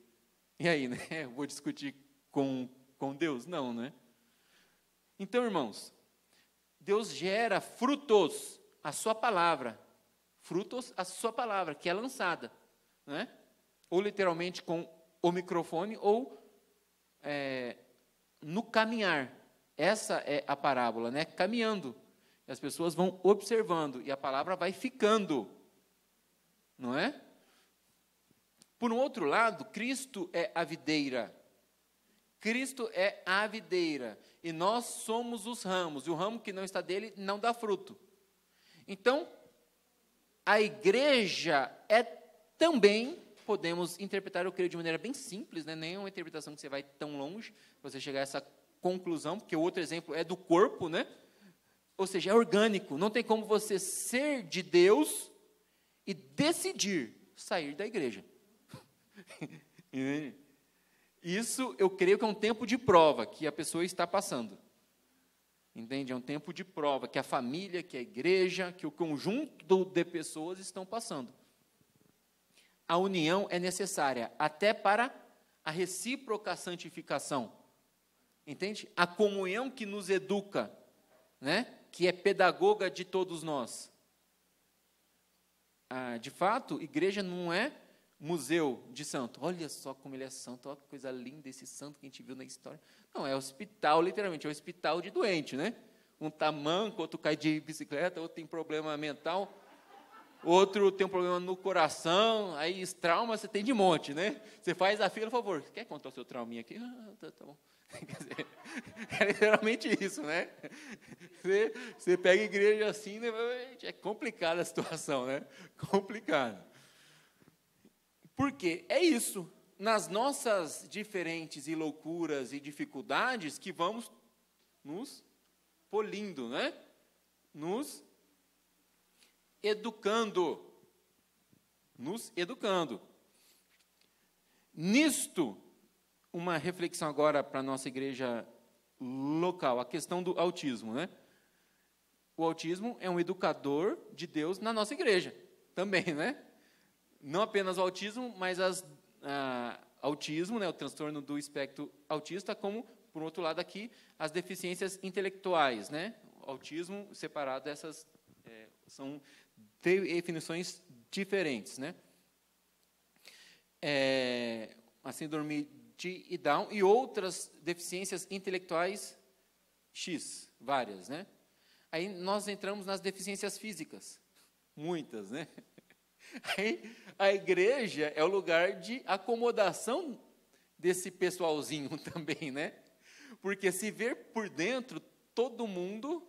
E aí, né? Eu vou discutir com Deus? Não, né? Então, irmãos, Deus gera frutos, a sua palavra, frutos, a sua palavra, que é lançada, né? Ou literalmente com o microfone, ou no caminhar. Essa é a parábola, né? Caminhando. As pessoas vão observando e a palavra vai ficando. Não é? Por um outro lado, Cristo é a videira. Cristo é a videira. E nós somos os ramos. E o ramo que não está dele não dá fruto. Então, a igreja é também, podemos interpretar, eu creio, de maneira bem simples, né? Nem é uma interpretação que você vai tão longe, você chegar a essa conclusão, porque o outro exemplo é do corpo, né? Ou seja, é orgânico. Não tem como você ser de Deus e decidir sair da igreja. Isso, eu creio que é um tempo de prova que a pessoa está passando. Entende? É um tempo de prova que a família, que a igreja, que o conjunto de pessoas estão passando. A união é necessária até para a recíproca santificação. Entende? A comunhão que nos educa, né? Que é pedagoga de todos nós. De fato, igreja não é museu de santo. Olha só como ele é santo, olha que coisa linda esse santo que a gente viu na história. Não, é hospital, literalmente, é um hospital de doente, né? Um tá manco, outro cai de bicicleta, outro tem problema mental, outro tem um problema no coração, aí trauma você tem de monte, né? Você faz a fila, por favor, quer contar o seu trauminha aqui? Tá bom. Quer dizer, é literalmente isso, né? Você pega a igreja assim, né? É complicada a situação, né? Complicado. Porque é isso, nas nossas diferentes e loucuras e dificuldades que vamos nos polindo, né? Nos educando. Nos educando. Nisto, uma reflexão agora para a nossa igreja local, a questão do autismo, né? O autismo é um educador de Deus na nossa igreja, também, né? Não apenas o autismo, mas autismo, né, o transtorno do espectro autista, como, por outro lado aqui, as deficiências intelectuais, né? O autismo separado, essas são definições diferentes, né? A síndrome de Down e outras deficiências intelectuais X, várias, né? Aí nós entramos nas deficiências físicas, muitas, né? Aí, a igreja é o lugar de acomodação desse pessoalzinho também, né? Porque se ver por dentro, todo mundo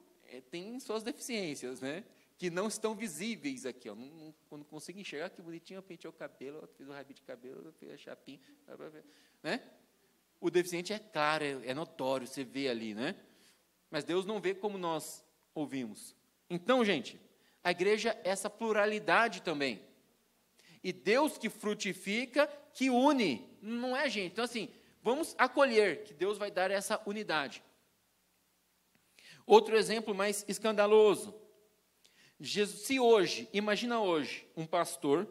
tem suas deficiências, né? Que não estão visíveis aqui, ó. Não consigo enxergar, que bonitinho, eu pentei o cabelo, fiz o rabinho de cabelo, fiz a chapinha, né? O deficiente é claro, é notório, você vê ali, né? Mas Deus não vê como nós ouvimos. Então, gente, a igreja é essa pluralidade também. E Deus que frutifica, que une, não é a gente. Então, assim, vamos acolher, que Deus vai dar essa unidade. Outro exemplo mais escandaloso. Jesus, se hoje, imagina hoje, um pastor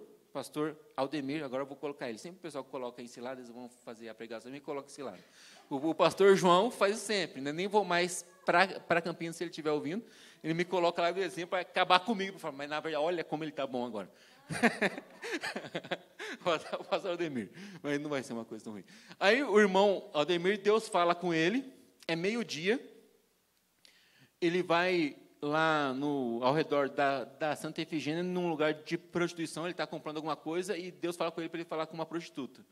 Aldemir, agora eu vou colocar ele, sempre o pessoal coloca esse lado, eles vão fazer a pregação, me coloca esse lado. O pastor João faz isso sempre, né? Nem vou mais para Campinas se ele estiver ouvindo, ele me coloca lá do exemplo para acabar comigo, para falar, mas na verdade, olha como ele está bom agora. O pastor Aldemir, mas não vai ser uma coisa tão ruim. Aí o irmão Aldemir, Deus fala com ele, é meio-dia, ele vai lá ao redor da Santa Efigênia, num lugar de prostituição, ele está comprando alguma coisa, e Deus fala com ele para ele falar com uma prostituta.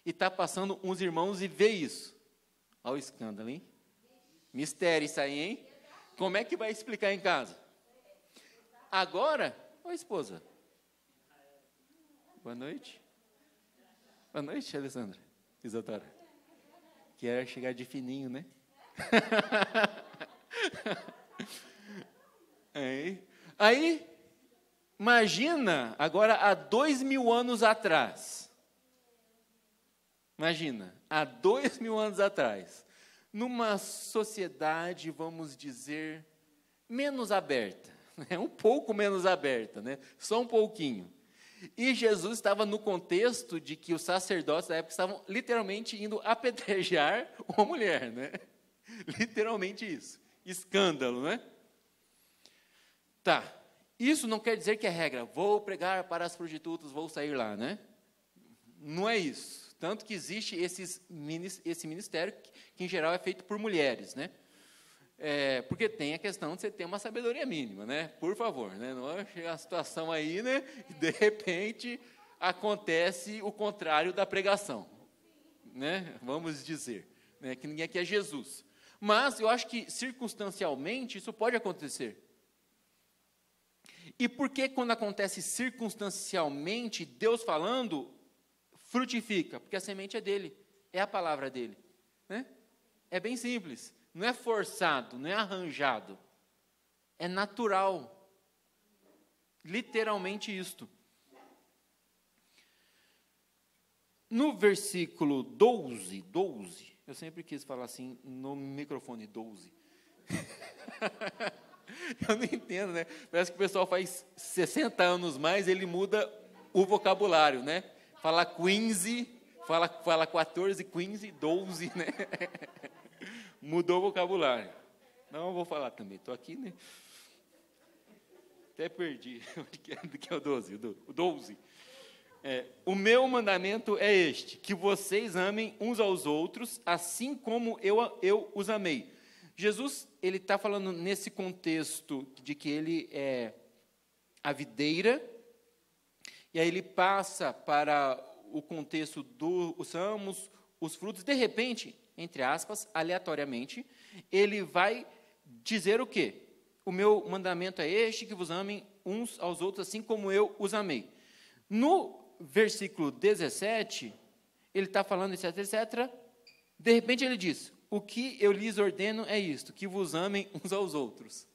E está passando uns irmãos e vê isso. Olha o escândalo, hein? Mistério isso aí, hein? Como é que vai explicar em casa? Agora, ô esposa. Boa noite. Boa noite, Alessandra. Isadora. Quer chegar de fininho, né? Aí, imagina, agora há 2000 anos atrás. Imagina, há 2000 anos atrás, numa sociedade, vamos dizer, menos aberta, né? Um pouco menos aberta, né? Só um pouquinho. E Jesus estava no contexto de que os sacerdotes da época estavam literalmente indo apedrejar uma mulher, né? Literalmente isso. Escândalo, né? Tá, isso não quer dizer que é regra, vou pregar para as prostitutas, vou sair lá, né? Não é isso Tanto que existe esse ministério que, em geral, é feito por mulheres, né? Porque tem a questão de você ter uma sabedoria mínima, né? Por favor, né? Não é a situação aí, né? De repente acontece o contrário da pregação, né? Vamos dizer, né? Que ninguém aqui é Jesus. Mas eu acho que circunstancialmente isso pode acontecer. E por que quando acontece circunstancialmente, Deus falando, frutifica? Porque a semente é dele, é a palavra dele, né? É bem simples. Não é forçado, não é arranjado. É natural. Literalmente isto. No versículo 12, eu sempre quis falar assim, no microfone 12. Eu não entendo, né? Parece que o pessoal faz 60 anos mais, ele muda o vocabulário, né? Fala 15, fala 14, 15, 12, né? Mudou o vocabulário. Não, eu vou falar também. Estou aqui, né? Até perdi. Do que é o 12? O 12. O meu mandamento é este, que vocês amem uns aos outros, assim como eu os amei. Jesus, ele está falando nesse contexto de que ele é a videira, e aí ele passa para o contexto dos ramos, os frutos, de repente, entre aspas, aleatoriamente, ele vai dizer o quê? O meu mandamento é este, que vos amem uns aos outros, assim como eu os amei. No versículo 17, ele está falando, etc, etc. De repente ele diz, o que eu lhes ordeno é isto, que vos amem uns aos outros.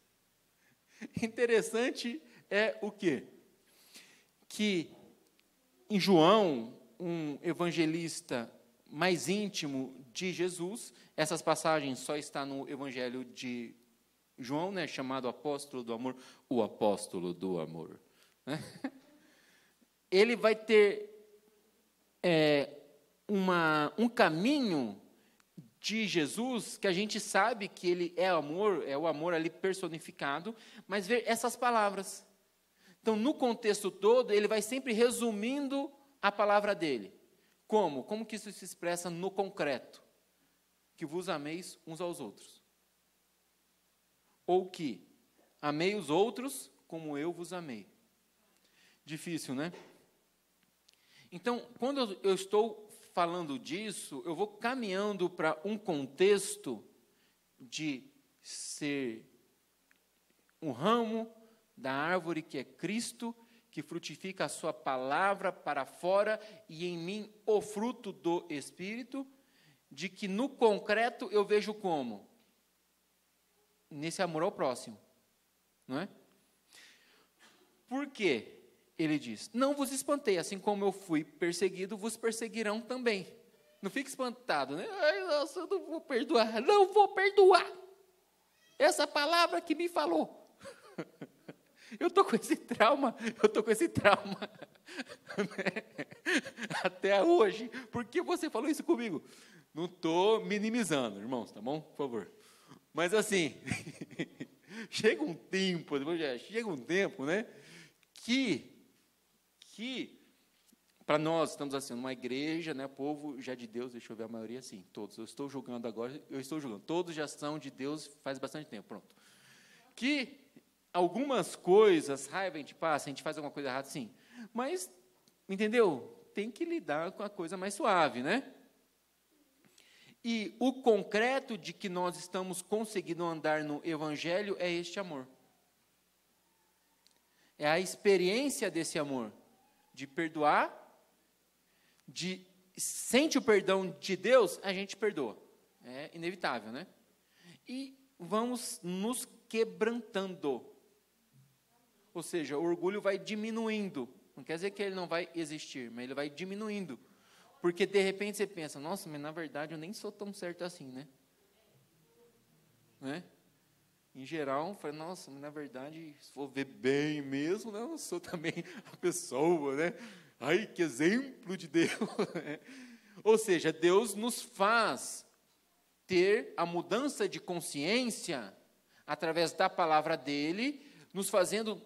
Interessante é o quê? Que em João, um evangelista mais íntimo de Jesus, essas passagens só estão no Evangelho de João, né, chamado Apóstolo do Amor, o Apóstolo do Amor. Né? Ele vai ter um caminho de Jesus, que a gente sabe que ele é amor, é o amor ali personificado, mas ver essas palavras. Então, no contexto todo, ele vai sempre resumindo a palavra dele. Como? Como que isso se expressa no concreto? Que vos ameis uns aos outros. Ou que amei os outros como eu vos amei. Difícil, né? Então, quando eu estou falando disso, eu vou caminhando para um contexto de ser um ramo da árvore que é Cristo, que frutifica a sua palavra para fora e em mim o fruto do Espírito, de que no concreto eu vejo como? Nesse amor ao próximo, não é? Por quê? Ele diz, não vos espantei, assim como eu fui perseguido, vos perseguirão também. Não fique espantado, né? Ai, nossa, eu não vou perdoar. Não vou perdoar. Essa palavra que me falou. Eu estou com esse trauma. Até hoje. Por que você falou isso comigo? Não estou minimizando, irmãos, tá bom? Por favor. Mas assim, chega um tempo, né? Que para nós, estamos assim, numa igreja, né, povo já de Deus, deixa eu ver a maioria, sim, todos, eu estou julgando agora, todos já são de Deus faz bastante tempo, pronto. Que algumas coisas, raiva a gente passa, a gente faz alguma coisa errada, sim, mas, entendeu? Tem que lidar com a coisa mais suave, né? E o concreto de que nós estamos conseguindo andar no Evangelho é este amor. É a experiência desse amor. De perdoar, sente o perdão de Deus, a gente perdoa. É inevitável, né? E vamos nos quebrantando. Ou seja, o orgulho vai diminuindo. Não quer dizer que ele não vai existir, mas ele vai diminuindo. Porque, de repente, você pensa, nossa, mas na verdade eu nem sou tão certo assim, né? Em geral, fala, nossa, mas na verdade, se for ver bem mesmo, eu sou também a pessoa, né? Ai, que exemplo de Deus. Ou seja, Deus nos faz ter a mudança de consciência através da palavra dele, nos fazendo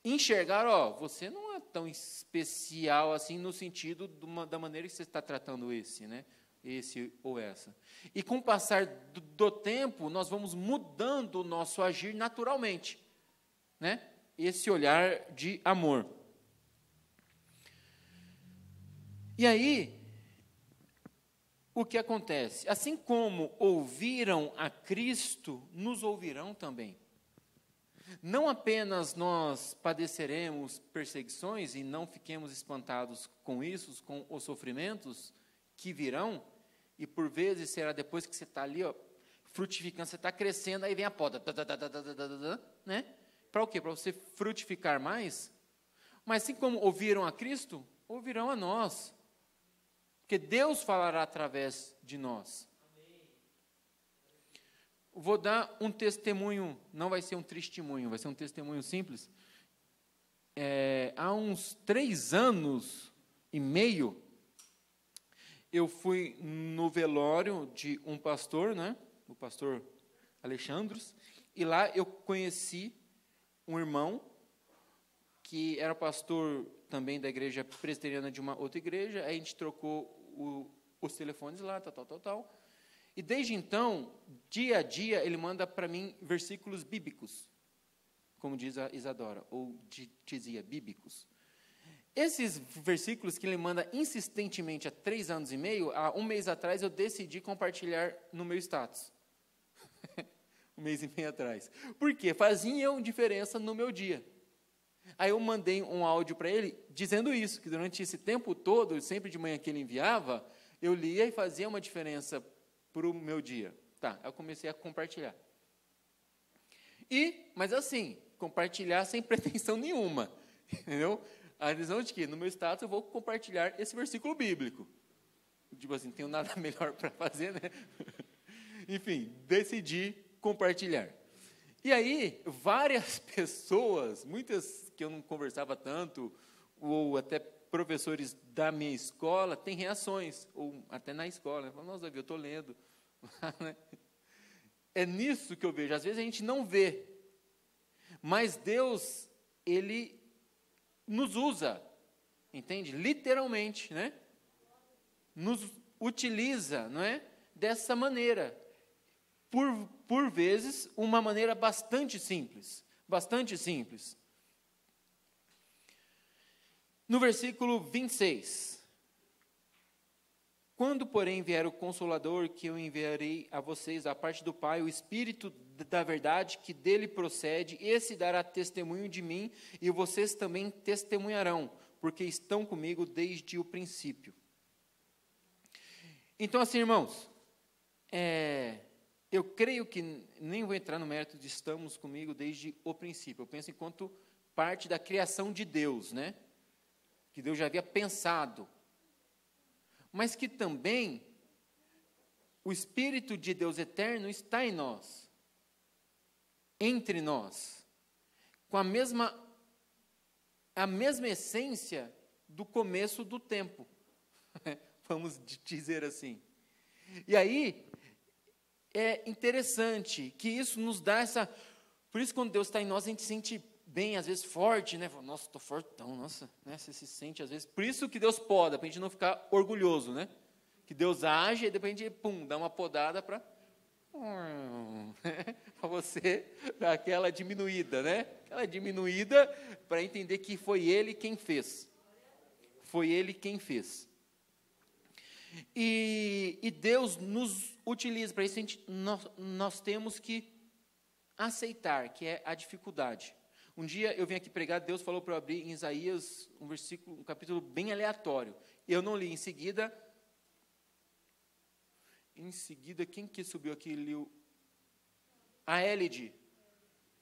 enxergar, ó, você não é tão especial assim no sentido da maneira que você está tratando esse, né? Esse ou essa. E com o passar do tempo, nós vamos mudando o nosso agir naturalmente, né? Esse olhar de amor. E aí, o que acontece? Assim como ouviram a Cristo, nos ouvirão também. Não apenas nós padeceremos perseguições e não fiquemos espantados com isso, com os sofrimentos que virão, e por vezes será depois que você está ali, ó, frutificando, você está crescendo, aí vem a poda, né? Para o quê? Para você frutificar mais. Mas assim como ouviram a Cristo, ouvirão a nós. Porque Deus falará através de nós. Vou dar um testemunho, não vai ser um testemunho, vai ser um testemunho simples. Há uns 3 anos e meio, eu fui no velório de um pastor, né? O pastor Alexandros, e lá eu conheci um irmão que era pastor também da igreja presbiteriana de uma outra igreja. Aí a gente trocou os telefones lá, tal. E desde então, dia a dia, ele manda para mim versículos bíblicos, como diz a Isadora, ou dizia bíblicos. Esses versículos que ele manda insistentemente há 3 anos e meio, há 1 mês atrás, eu decidi compartilhar no meu status. 1 mês e meio atrás. Por quê? Faziam diferença no meu dia. Aí eu mandei um áudio para ele dizendo isso, que durante esse tempo todo, sempre de manhã que ele enviava, eu lia e fazia uma diferença para o meu dia. Tá, eu comecei a compartilhar. Mas assim, compartilhar sem pretensão nenhuma, entendeu? A visão de que no meu status eu vou compartilhar esse versículo bíblico. Tipo assim, não tenho nada melhor para fazer, né? Enfim, decidi compartilhar. E aí, várias pessoas, muitas que eu não conversava tanto, ou até professores da minha escola, têm reações, ou até na escola, né? Falam, nossa, Davi, eu estou lendo. É nisso que eu vejo. Às vezes a gente não vê, mas Deus, Ele nos usa, entende? Literalmente, né? Nos utiliza, não é? Dessa maneira. Por vezes, uma maneira bastante simples. Bastante simples. No versículo 26. Quando, porém, vier o Consolador, que eu enviarei a vocês, da parte do Pai, o Espírito da verdade, que dele procede, esse dará testemunho de mim, e vocês também testemunharão, porque estão comigo desde o princípio. Então, assim, irmãos, eu creio que nem vou entrar no mérito de estamos comigo desde o princípio. Eu penso enquanto parte da criação de Deus, né? Que Deus já havia pensado. Mas que também o Espírito de Deus eterno está em nós, entre nós, com a mesma essência do começo do tempo, vamos dizer assim. E aí, é interessante que isso nos dá essa... Por isso, quando Deus está em nós, a gente se sente bem, às vezes forte, né? Nossa, estou fortão, nossa, né? Você se sente, às vezes... Por isso que Deus poda, para a gente não ficar orgulhoso, né? Que Deus age e depois a gente, dá uma podada para você dar aquela diminuída, né? Aquela diminuída para entender que foi Ele quem fez. Foi Ele quem fez. E Deus nos utiliza para isso. Nós temos que aceitar que é a dificuldade. Um dia eu vim aqui pregar, Deus falou para eu abrir em Isaías um capítulo bem aleatório. Eu não li. Em seguida, quem que subiu aqui e leu? A Elide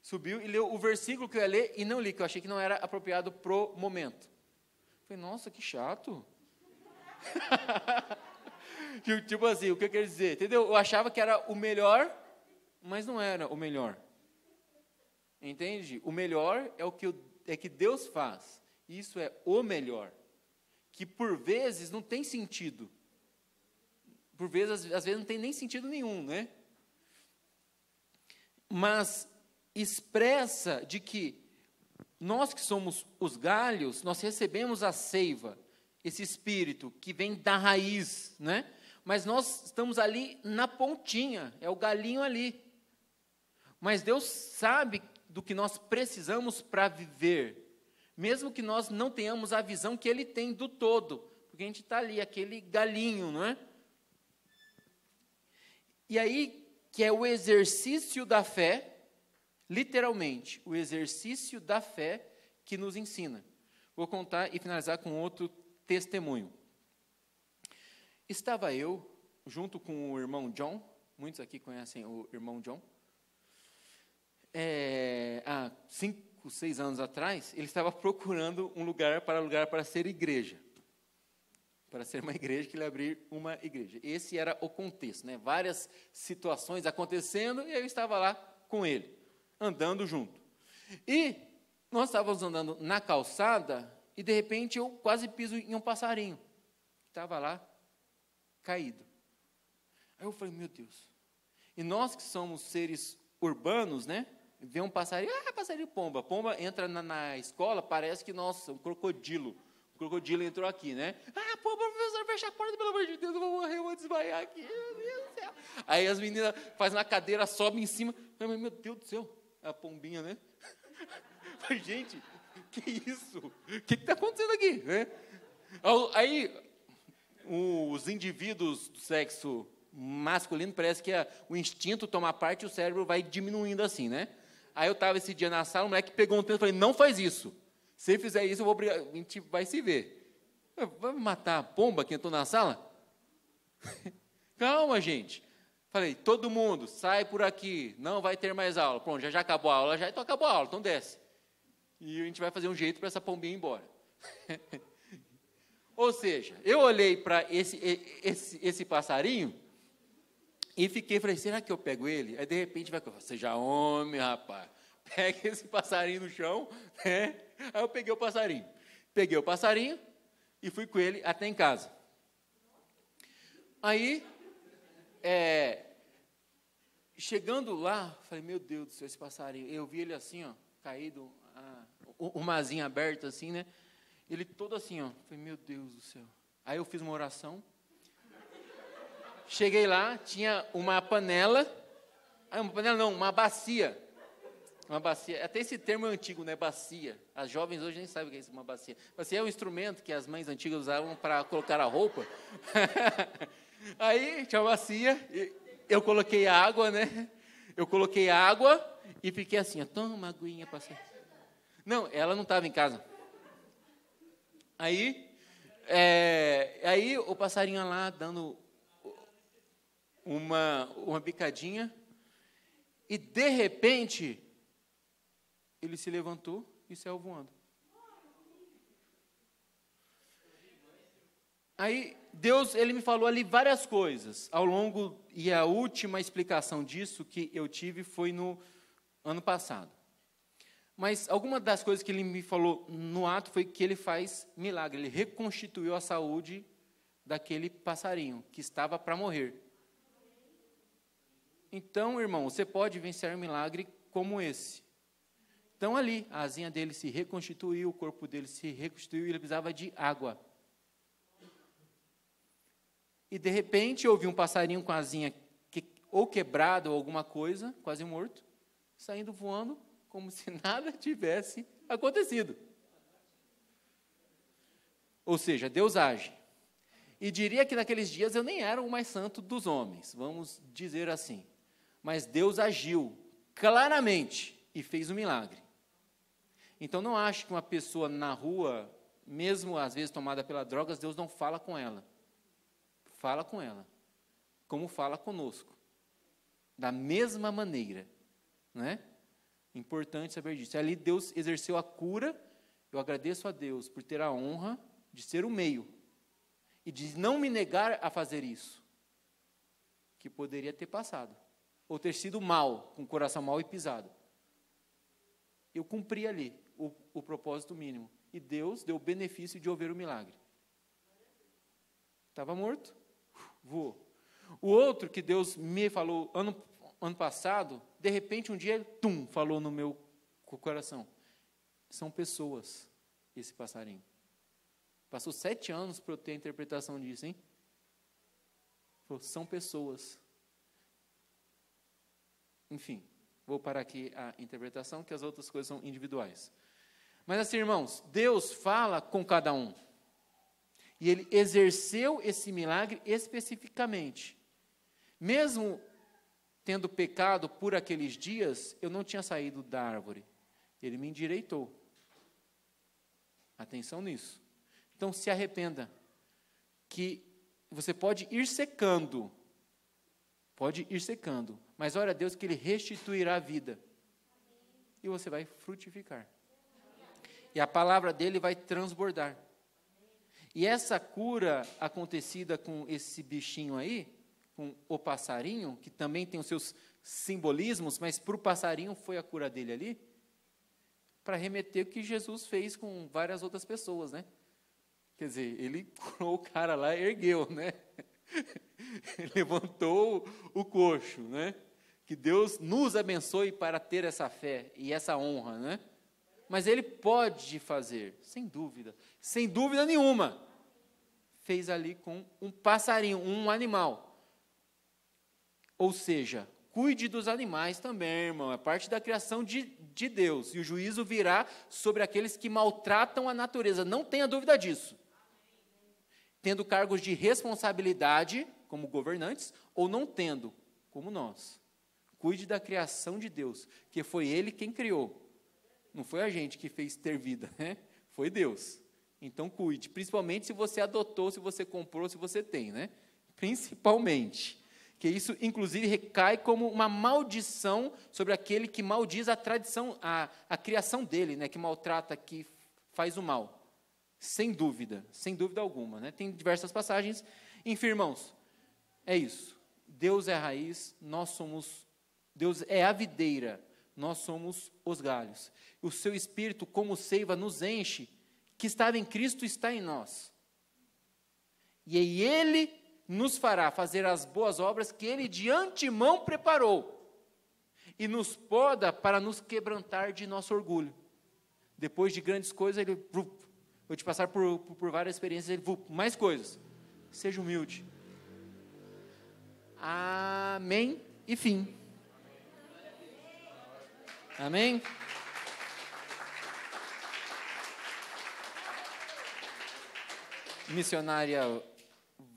subiu e leu o versículo que eu ia ler e não li, que eu achei que não era apropriado pro momento. Falei, nossa, que chato. Tipo assim, o que eu quero dizer? Entendeu? Eu achava que era o melhor, mas não era o melhor. Entende? O melhor é que Deus faz. Isso é o melhor. Que por vezes não tem sentido. Por vezes, às vezes não tem nem sentido nenhum, né? Mas expressa de que nós que somos os galhos, nós recebemos a seiva, esse espírito que vem da raiz, né? Mas nós estamos ali na pontinha, é o galinho ali. Mas Deus sabe do que nós precisamos para viver, mesmo que nós não tenhamos a visão que Ele tem do todo, porque a gente está ali, aquele galinho, não é? E aí, que é o exercício da fé, literalmente, o exercício da fé que nos ensina. Vou contar e finalizar com outro testemunho. Estava eu, junto com o irmão John, muitos aqui conhecem o irmão John, há 5, 6 anos atrás, ele estava procurando um lugar para ser igreja. Para ser uma igreja, que ele abrir uma igreja. Esse era o contexto, né? Várias situações acontecendo, e eu estava lá com ele, andando junto. E nós estávamos andando na calçada, e de repente eu quase piso em um passarinho, que estava lá, caído. Aí eu falei, meu Deus. E nós que somos seres urbanos, né? Vê um passarinho, passarinho pomba. Pomba entra na escola, parece que, nossa, um crocodilo. O crocodilo entrou aqui, né? Pô, professor, fecha a porta, pelo amor de Deus, eu vou morrer, eu vou desmaiar aqui, meu Deus do céu. Aí as meninas fazem na cadeira, sobem em cima. Meu Deus do céu, a pombinha, né? Gente, que isso? O que está acontecendo aqui? Né? Aí, os indivíduos do sexo masculino, parece que o instinto toma parte e o cérebro vai diminuindo assim, né? Aí eu estava esse dia na sala, o moleque pegou um tênis e falei, não faz isso. Se ele fizer isso, eu vou brigar, a gente vai se ver. Vai me matar a pomba que entrou na sala? Calma, gente. Falei, todo mundo, sai por aqui, não vai ter mais aula. Pronto, já acabou a aula, então acabou a aula, então desce. E a gente vai fazer um jeito para essa pombinha ir embora. Ou seja, eu olhei para esse passarinho e falei, será que eu pego ele? Aí, de repente, seja homem, rapaz. Pega esse passarinho no chão, né? Aí eu peguei o passarinho e fui com ele até em casa. Aí, chegando lá, falei, meu Deus do céu, esse passarinho. Eu vi ele assim, ó, caído, uma asinha aberta assim, né? Ele todo assim, ó. Falei, meu Deus do céu. Aí eu fiz uma oração. Cheguei lá, tinha uma panela. Uma panela não, uma bacia. Uma bacia, até esse termo é antigo, né? Bacia. As jovens hoje nem sabem o que é isso, uma bacia. Bacia é um instrumento que as mães antigas usavam para colocar a roupa. Aí tinha uma bacia, eu coloquei água, né? Eu coloquei água e fiquei assim, ó, toma uma aguinha para você. Não, ela não estava em casa. Aí o passarinho lá dando uma bicadinha e de repente ele se levantou e saiu voando. Aí Deus, ele me falou ali várias coisas ao longo, e a última explicação disso que eu tive foi no ano passado. Mas alguma das coisas que ele me falou no ato foi que ele faz milagre, ele reconstituiu a saúde daquele passarinho que estava para morrer. Então, irmão, você pode vencer um milagre como esse. Então, ali, a asinha dele se reconstituiu, o corpo dele se reconstituiu, e ele precisava de água. E, de repente, eu ouvi um passarinho com a asinha ou quebrada ou alguma coisa, quase morto, saindo voando, como se nada tivesse acontecido. Ou seja, Deus age. E diria que naqueles dias eu nem era o mais santo dos homens, vamos dizer assim. Mas Deus agiu claramente e fez um milagre. Então, não ache que uma pessoa na rua, mesmo às vezes tomada pelas drogas, Deus não fala com ela. Fala com ela, como fala conosco. Da mesma maneira, não é? Importante saber disso. Ali Deus exerceu a cura. Eu agradeço a Deus por ter a honra de ser o meio e de não me negar a fazer isso, que poderia ter passado, ou ter sido mal, com o coração mal e pisado. Eu cumpri ali o propósito mínimo. E Deus deu o benefício de ouvir o milagre. Estava morto, voou. O outro que Deus me falou ano passado, de repente um dia, falou no meu coração. São pessoas, esse passarinho. Passou 7 anos para eu ter a interpretação disso, hein? São pessoas. Enfim, vou parar aqui a interpretação, que as outras coisas são individuais. Mas assim, irmãos, Deus fala com cada um. E Ele exerceu esse milagre especificamente. Mesmo tendo pecado por aqueles dias, eu não tinha saído da árvore. Ele me endireitou. Atenção nisso. Então, se arrependa, que você pode ir secando, mas ora a Deus que Ele restituirá a vida, e você vai frutificar, e a palavra dEle vai transbordar. E essa cura acontecida com esse bichinho aí, com o passarinho, que também tem os seus simbolismos, mas para o passarinho foi a cura dele ali, para remeter o que Jesus fez com várias outras pessoas, né? Quer dizer, ele curou o cara lá, ergueu, né? Levantou o coxo, né? Que Deus nos abençoe para ter essa fé e essa honra, né? Mas Ele pode fazer, sem dúvida nenhuma. Fez ali com um passarinho, um animal. Ou seja, cuide dos animais também, irmão. É parte da criação de Deus. E o juízo virá sobre aqueles que maltratam a natureza. Não tenha dúvida disso. Tendo cargos de responsabilidade, como governantes, ou não tendo, como nós. Cuide da criação de Deus, que foi Ele quem criou. Não foi a gente que fez ter vida, né? Foi Deus. Então cuide, principalmente se você adotou, se você comprou, se você tem, né? Principalmente. Que isso, inclusive, recai como uma maldição sobre aquele que maldiz a tradição, a criação dele, né? Que maltrata, que faz o mal. Sem dúvida alguma, né? Tem diversas passagens. Enfim, irmãos, é isso. Deus é a raiz, Deus é a videira, nós somos os galhos. O seu Espírito, como seiva, nos enche, que estava em Cristo está em nós. E aí Ele nos fará fazer as boas obras que Ele de antemão preparou. E nos poda para nos quebrantar de nosso orgulho. Depois de grandes coisas, Ele... Vou te passar por várias experiências, mais coisas. Seja humilde. Amém e fim. Amém? Missionária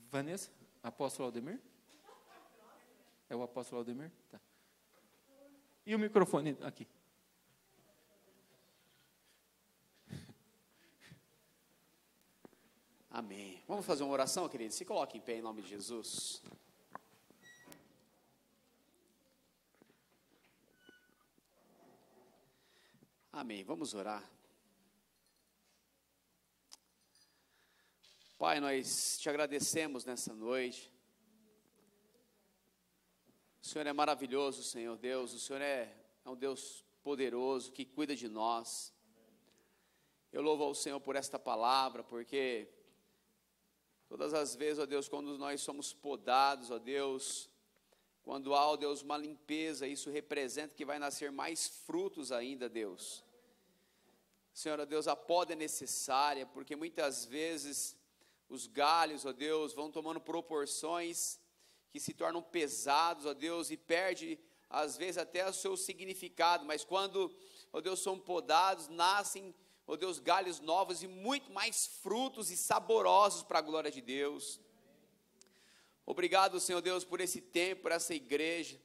Vanessa? Apóstolo Aldemir? É o apóstolo Aldemir? Tá. E o microfone aqui. Amém. Vamos fazer uma oração, queridos? Se coloque em pé em nome de Jesus. Amém. Vamos orar. Pai, nós te agradecemos nessa noite. O Senhor é maravilhoso, Senhor Deus. O Senhor é um Deus poderoso que cuida de nós. Eu louvo ao Senhor por esta palavra, porque todas as vezes, ó Deus, quando nós somos podados, ó Deus, quando há, ó Deus, uma limpeza, isso representa que vai nascer mais frutos ainda, Deus. Senhor, ó Deus, a poda é necessária, porque muitas vezes os galhos, ó Deus, vão tomando proporções que se tornam pesados, ó Deus, e perde, às vezes, até o seu significado, mas quando, ó Deus, são podados, nascem, ó Deus, galhos novos e muito mais frutos e saborosos para a glória de Deus. Obrigado, Senhor Deus, por esse tempo, por essa igreja,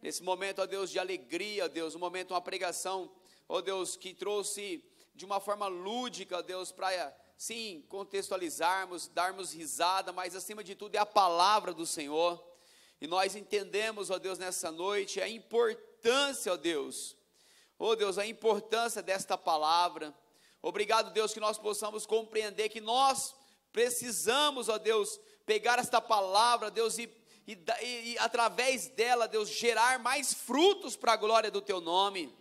nesse momento, ó Deus, de alegria, ó Deus, um momento, uma pregação, ó Deus, que trouxe de uma forma lúdica, ó Deus, para, sim, contextualizarmos, darmos risada, mas acima de tudo é a palavra do Senhor, e nós entendemos, ó Deus, nessa noite, a importância, ó Deus, a importância desta palavra. Obrigado, Deus, que nós possamos compreender que nós precisamos, ó Deus, pegar esta palavra, Deus, e através dela, Deus, gerar mais frutos para a glória do Teu nome.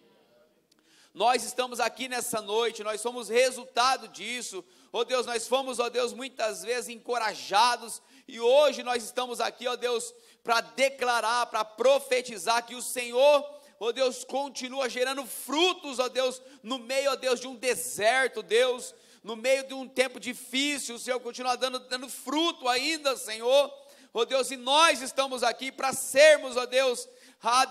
Nós estamos aqui nessa noite, nós somos resultado disso, ó Deus, nós fomos, ó Deus, muitas vezes encorajados, e hoje nós estamos aqui, ó Deus, para declarar, para profetizar que o Senhor, ó Deus, continua gerando frutos, ó Deus, no meio, ó Deus, de um deserto, Deus, no meio de um tempo difícil, o Senhor continua dando fruto ainda, Senhor, ó Deus, e nós estamos aqui para sermos, ó Deus,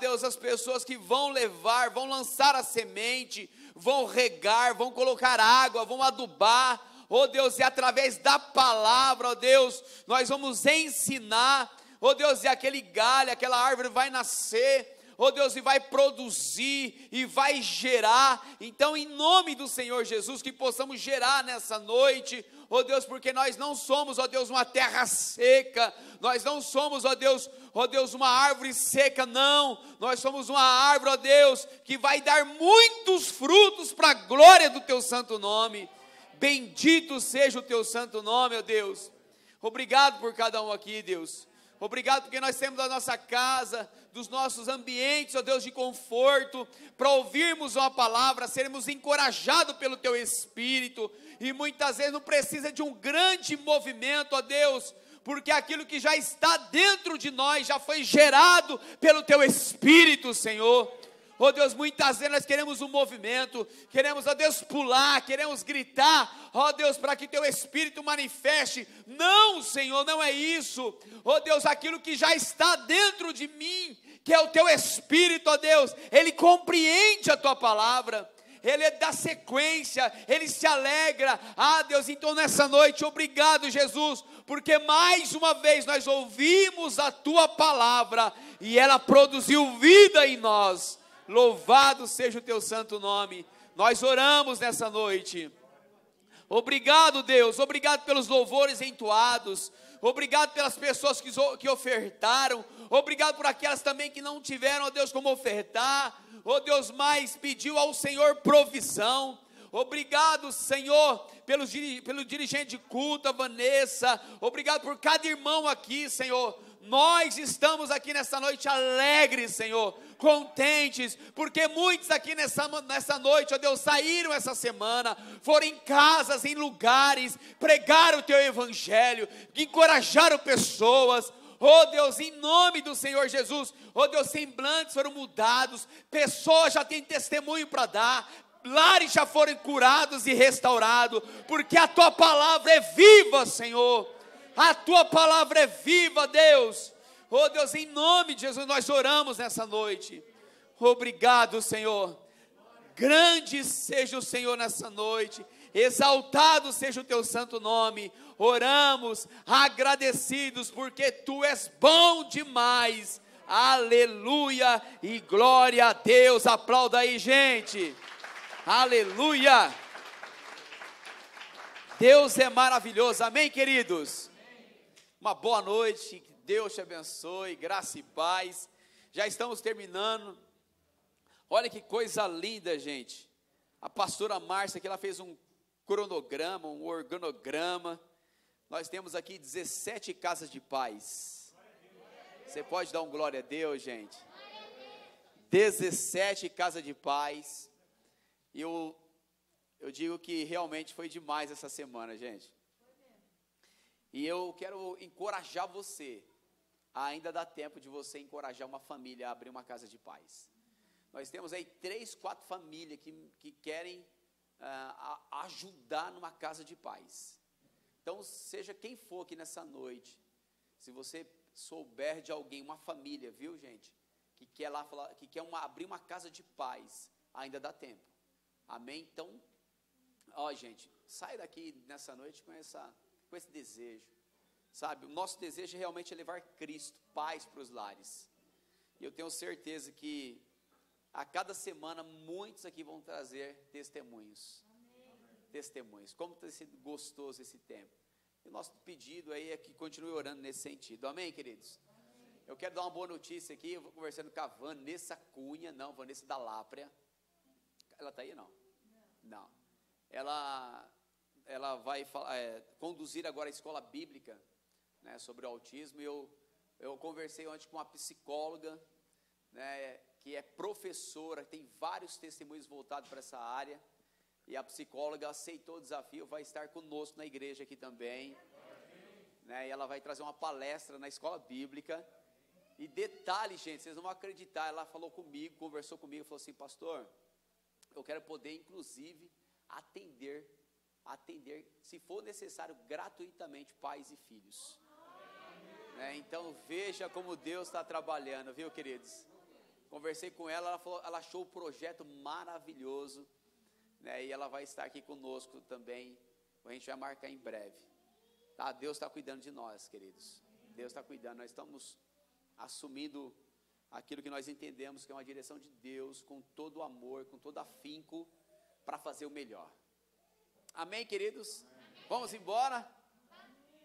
Deus, as pessoas que vão levar, vão lançar a semente, vão regar, vão colocar água, vão adubar, ó Deus, e através da palavra, ó Deus, nós vamos ensinar, ó Deus, e aquele galho, aquela árvore vai nascer, ó Deus, e vai produzir, e vai gerar. Então, em nome do Senhor Jesus, que possamos gerar nessa noite, ó Deus, porque nós não somos, ó Deus, uma terra seca, nós não somos, ó Deus, uma árvore seca, não, nós somos uma árvore, ó Deus, que vai dar muitos frutos para a glória do teu santo nome. Bendito seja o teu santo nome, ó Deus. Obrigado por cada um aqui, Deus. Obrigado porque nós temos a nossa casa, dos nossos ambientes, ó Deus, de conforto, para ouvirmos uma palavra, sermos encorajados pelo Teu Espírito, e muitas vezes não precisa de um grande movimento, ó Deus, porque aquilo que já está dentro de nós, já foi gerado pelo Teu Espírito, Senhor. Ó Deus, muitas vezes nós queremos um movimento, queremos, ó Deus, pular, queremos gritar, ó Deus, para que Teu Espírito manifeste. Não, Senhor, não é isso. Ó Deus, aquilo que já está dentro de mim, que é o Teu Espírito, ó Deus, Ele compreende a Tua palavra, Ele dá sequência, Ele se alegra. Deus, então nessa noite, obrigado, Jesus, porque mais uma vez nós ouvimos a Tua palavra, e ela produziu vida em nós. Louvado seja o Teu santo nome. Nós oramos nessa noite. Obrigado, Deus, obrigado pelos louvores entoados, obrigado pelas pessoas que ofertaram, obrigado por aquelas também que não tiveram, ó Deus, como ofertar, ó Deus, mas pediu ao Senhor provisão. Obrigado, Senhor, pelo dirigente de culto, a Vanessa, obrigado por cada irmão aqui, Senhor. Nós estamos aqui nessa noite alegres, Senhor, contentes, porque muitos aqui nessa noite, ó Deus, saíram essa semana, foram em casas, em lugares, pregaram o Teu Evangelho, encorajaram pessoas, ó Deus, em nome do Senhor Jesus, ó Deus, semblantes foram mudados, pessoas já têm testemunho para dar, lares já foram curados e restaurados, porque a Tua palavra é viva, Senhor. A Tua palavra é viva, Deus. Oh Deus, em nome de Jesus nós oramos nessa noite. Obrigado, Senhor. Grande seja o Senhor nessa noite. Exaltado seja o Teu santo nome. Oramos agradecidos porque Tu és bom demais. Aleluia e glória a Deus. Aplauda aí, gente. Aleluia. Deus é maravilhoso. Amém, queridos? Uma boa noite, que Deus te abençoe, graça e paz. Já estamos terminando. Olha que coisa linda, gente. A pastora Márcia aqui, ela fez um cronograma, um organograma. Nós temos aqui 17 casas de paz. Você pode dar um glória a Deus, gente? 17 casas de paz. E eu digo que realmente foi demais essa semana, gente. E eu quero encorajar você, ainda dá tempo de você encorajar uma família a abrir uma casa de paz. Nós temos aí 3, 4 famílias que querem ajudar numa casa de paz. Então, seja quem for aqui nessa noite, se você souber de alguém, uma família, viu, gente, que quer abrir uma casa de paz, ainda dá tempo. Amém? Então, gente, sai daqui nessa noite com esse desejo, sabe? O nosso desejo realmente é levar Cristo, paz para os lares. E eu tenho certeza que a cada semana muitos aqui vão trazer testemunhos. Amém. Testemunhos. Como tem sido gostoso esse tempo. E o nosso pedido aí é que continue orando nesse sentido. Amém, queridos? Amém. Eu quero dar uma boa notícia aqui. Eu vou conversando com a Vanessa Cunha, Vanessa da Lápria. Ela está aí, não? Não. Ela vai conduzir agora a escola bíblica, né, sobre o autismo. E eu conversei ontem com uma psicóloga, né, que é professora, tem vários testemunhos voltados para essa área. E a psicóloga aceitou o desafio, vai estar conosco na igreja aqui também. Né, e ela vai trazer uma palestra na escola bíblica. E detalhe, gente, vocês não vão acreditar, ela falou comigo, conversou comigo, falou assim, pastor, eu quero poder, inclusive, atender, se for necessário, gratuitamente, pais e filhos. Né? Então, veja como Deus está trabalhando, viu, queridos? Conversei com ela, ela falou, ela achou o projeto maravilhoso, né? E ela vai estar aqui conosco também, a gente vai marcar em breve. Tá? Deus está cuidando de nós, queridos. Deus está cuidando, nós estamos assumindo aquilo que nós entendemos que é uma direção de Deus, com todo o amor, com todo afinco, para fazer o melhor. Amém, queridos? Amém. Vamos embora?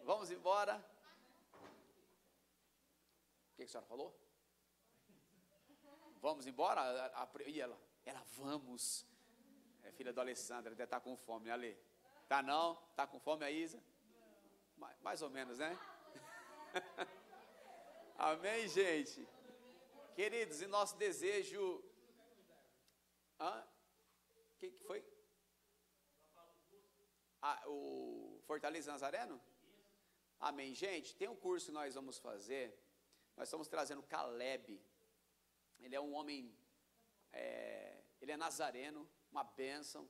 Vamos embora? O que a senhora falou? Vamos embora? E ela, vamos. É filha do Alessandro, até está com fome, né, Ale? Tá não? Tá com fome a Isa? Mais ou menos, né? Amém, gente? Queridos, e nosso desejo... O que foi? O Fortaleza Nazareno? Amém, gente? Tem um curso que nós vamos fazer. Nós estamos trazendo Caleb. Ele é um homem, ele é nazareno, uma bênção,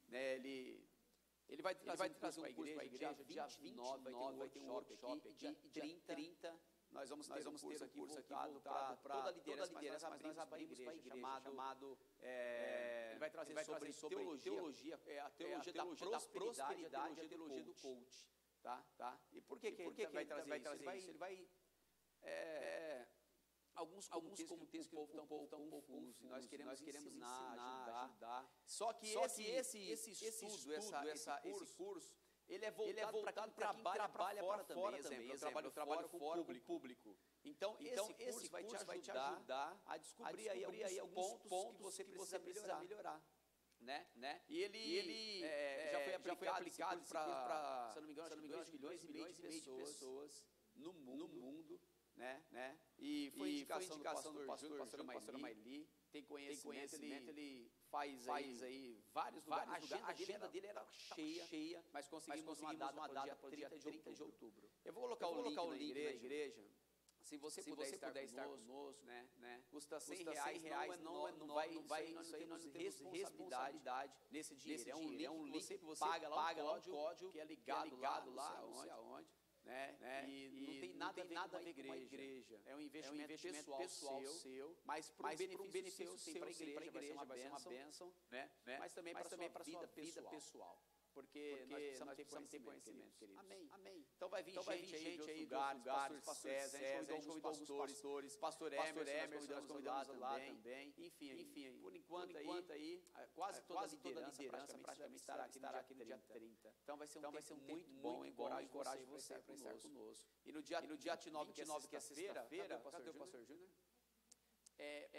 né? Ele vai trazer um curso para a igreja, dia 29, vai ter um workshop aqui, e dia 30, nós vamos ter um curso aqui voltado para toda a liderança, mas nós abrimos para a igreja, chamado ele vai trazer sobre teologia, a teologia da prosperidade, a teologia do coach, tá? E por que ele vai trazer isso? Ele vai alguns contextos que o povo está um pouco confuso, nós queremos ensinar, ajudar. Só que esse estudo, esse curso, ele é voltado para quem trabalha para fora também. Eu trabalho fora com o público. Então esse curso vai te ajudar a descobrir aí alguns pontos que você precisa melhorar. Né? E ele já foi aplicado para, se eu não me engano, milhões e milhões de pessoas no mundo. Né? E foi indicação do pastor Maili, tem conhecimento, ele faz aí vários lugares. A agenda dele era cheia, mas conseguimos uma data para o dia 30 de outubro. Eu vou colocar o link na igreja. Se você puder estar conosco, né? Custa R$100, não vai, nós não temos responsabilidade nesse dinheiro. É um link que você paga lá um código que é ligado lá, não sei aonde. Né? E não tem nada a ver com a igreja. É um investimento pessoal seu, mas para o benefício seu, para a igreja vai ser uma bênção, né? Mas também para a sua vida pessoal. Porque nós precisamos ter conhecimento, queridos. Amém. Então vai vir gente aí de outros lugares, pastor César, a gente convidou alguns pastores, pastor Emerson, nós convidamos lá também. Enfim, por enquanto aí, quase toda a liderança praticamente estará aqui no dia 30. Então vai ser um tempo muito bom, encorajo você para estar conosco. E no dia 29, que é sexta-feira, cadê o pastor Júnior?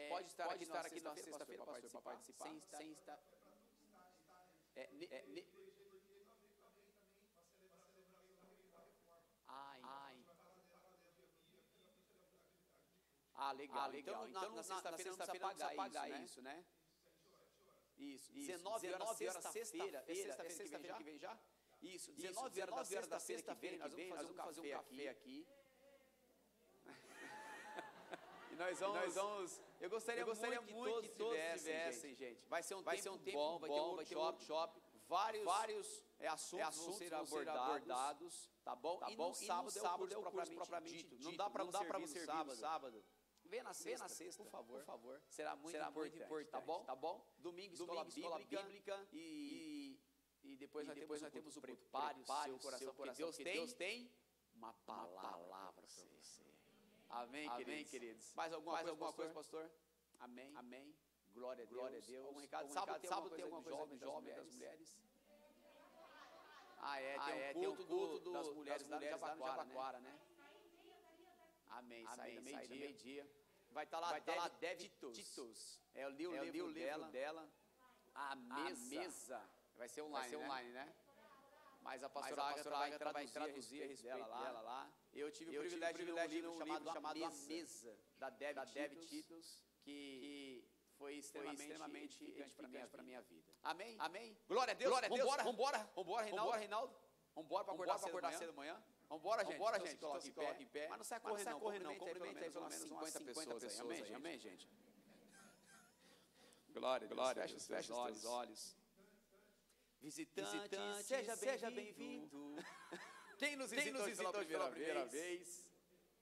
Pode estar aqui na sexta-feira para participar, sem estar... Legal. Então na sexta-feira não precisa pagar isso, né? Isso. 19 horas sexta-feira. É sexta-feira que vem já? Isso. 19 horas da sexta-feira que vem, nós vamos fazer um café aqui. E nós vamos... Eu gostaria muito que todos estivessem, gente. Vai ser um tempo bom, vai ter um workshop. Vários assuntos vão ser abordados, tá bom? E no sábado é o curso propriamente dito. Não dá para você vir no sábado. Vem na sexta, por favor. Será muito importante, tá bom? Domingo, escola bíblica e depois nós temos o prepare o seu coração, porque Deus tem uma palavra para você. Amém, queridos. Mais alguma coisa, pastor? Amém. Glória a Deus. Um recado. Sábado tem alguma coisa dos jovens, das mulheres? Tem o culto das mulheres lá no Jabaquara, né? Amém. Sai meio-dia. Vai estar lá Dev Titus. Eu li o livro dela. A mesa. Vai ser online, né? Mas a pastora Agatha vai traduzir a respeito dela lá. Eu tive o privilégio de ler um livro chamado A Mesa, da Dev Titus, que foi extremamente edificante para a minha vida. Amém? Glória a Deus. Vambora, Reinaldo. Vambora para acordar cedo amanhã. Vambora, gente. Então, se coloca em pé. Mas não sai correndo, não. Cumprimente aí pelo menos umas 50 pessoas aí. Amém, gente? Glória, fecha os olhos. Visitante, seja bem-vindo. Quem nos visitou pela primeira vez?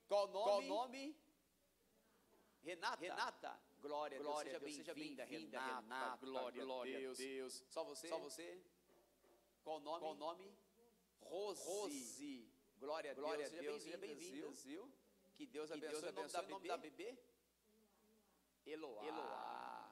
Qual o nome? Renata. Glória a Deus, seja bem-vinda, Renata. Glória a Deus. Só você? Qual o nome? Rose. Glória a Deus, seja bem-vinda, viu? Que Deus abençoe. O nome da bebê? Eloá.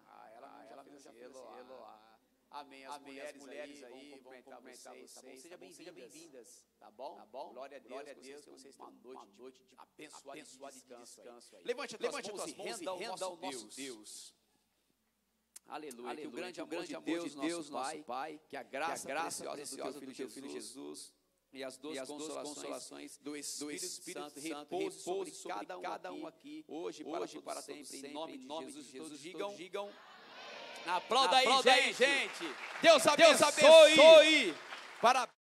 Ela fez assim, Eloá. Amém. As mulheres aí vão cumprimentar vocês, tá bom? Sejam bem-vindas, tá bom? Glória a Deus, que vocês tenham uma noite de abençoada de descanso aí. Levante as mãos e renda ao nosso Deus. Aleluia. Que o grande amor de Deus, nosso Pai, que a graça preciosa do teu Filho Jesus e as doces consolações do Espírito Santo repouse sobre cada um aqui, hoje e para sempre, em nome de Jesus. Digam. Aplauda aí, gente. Deus abençoe. Parabéns.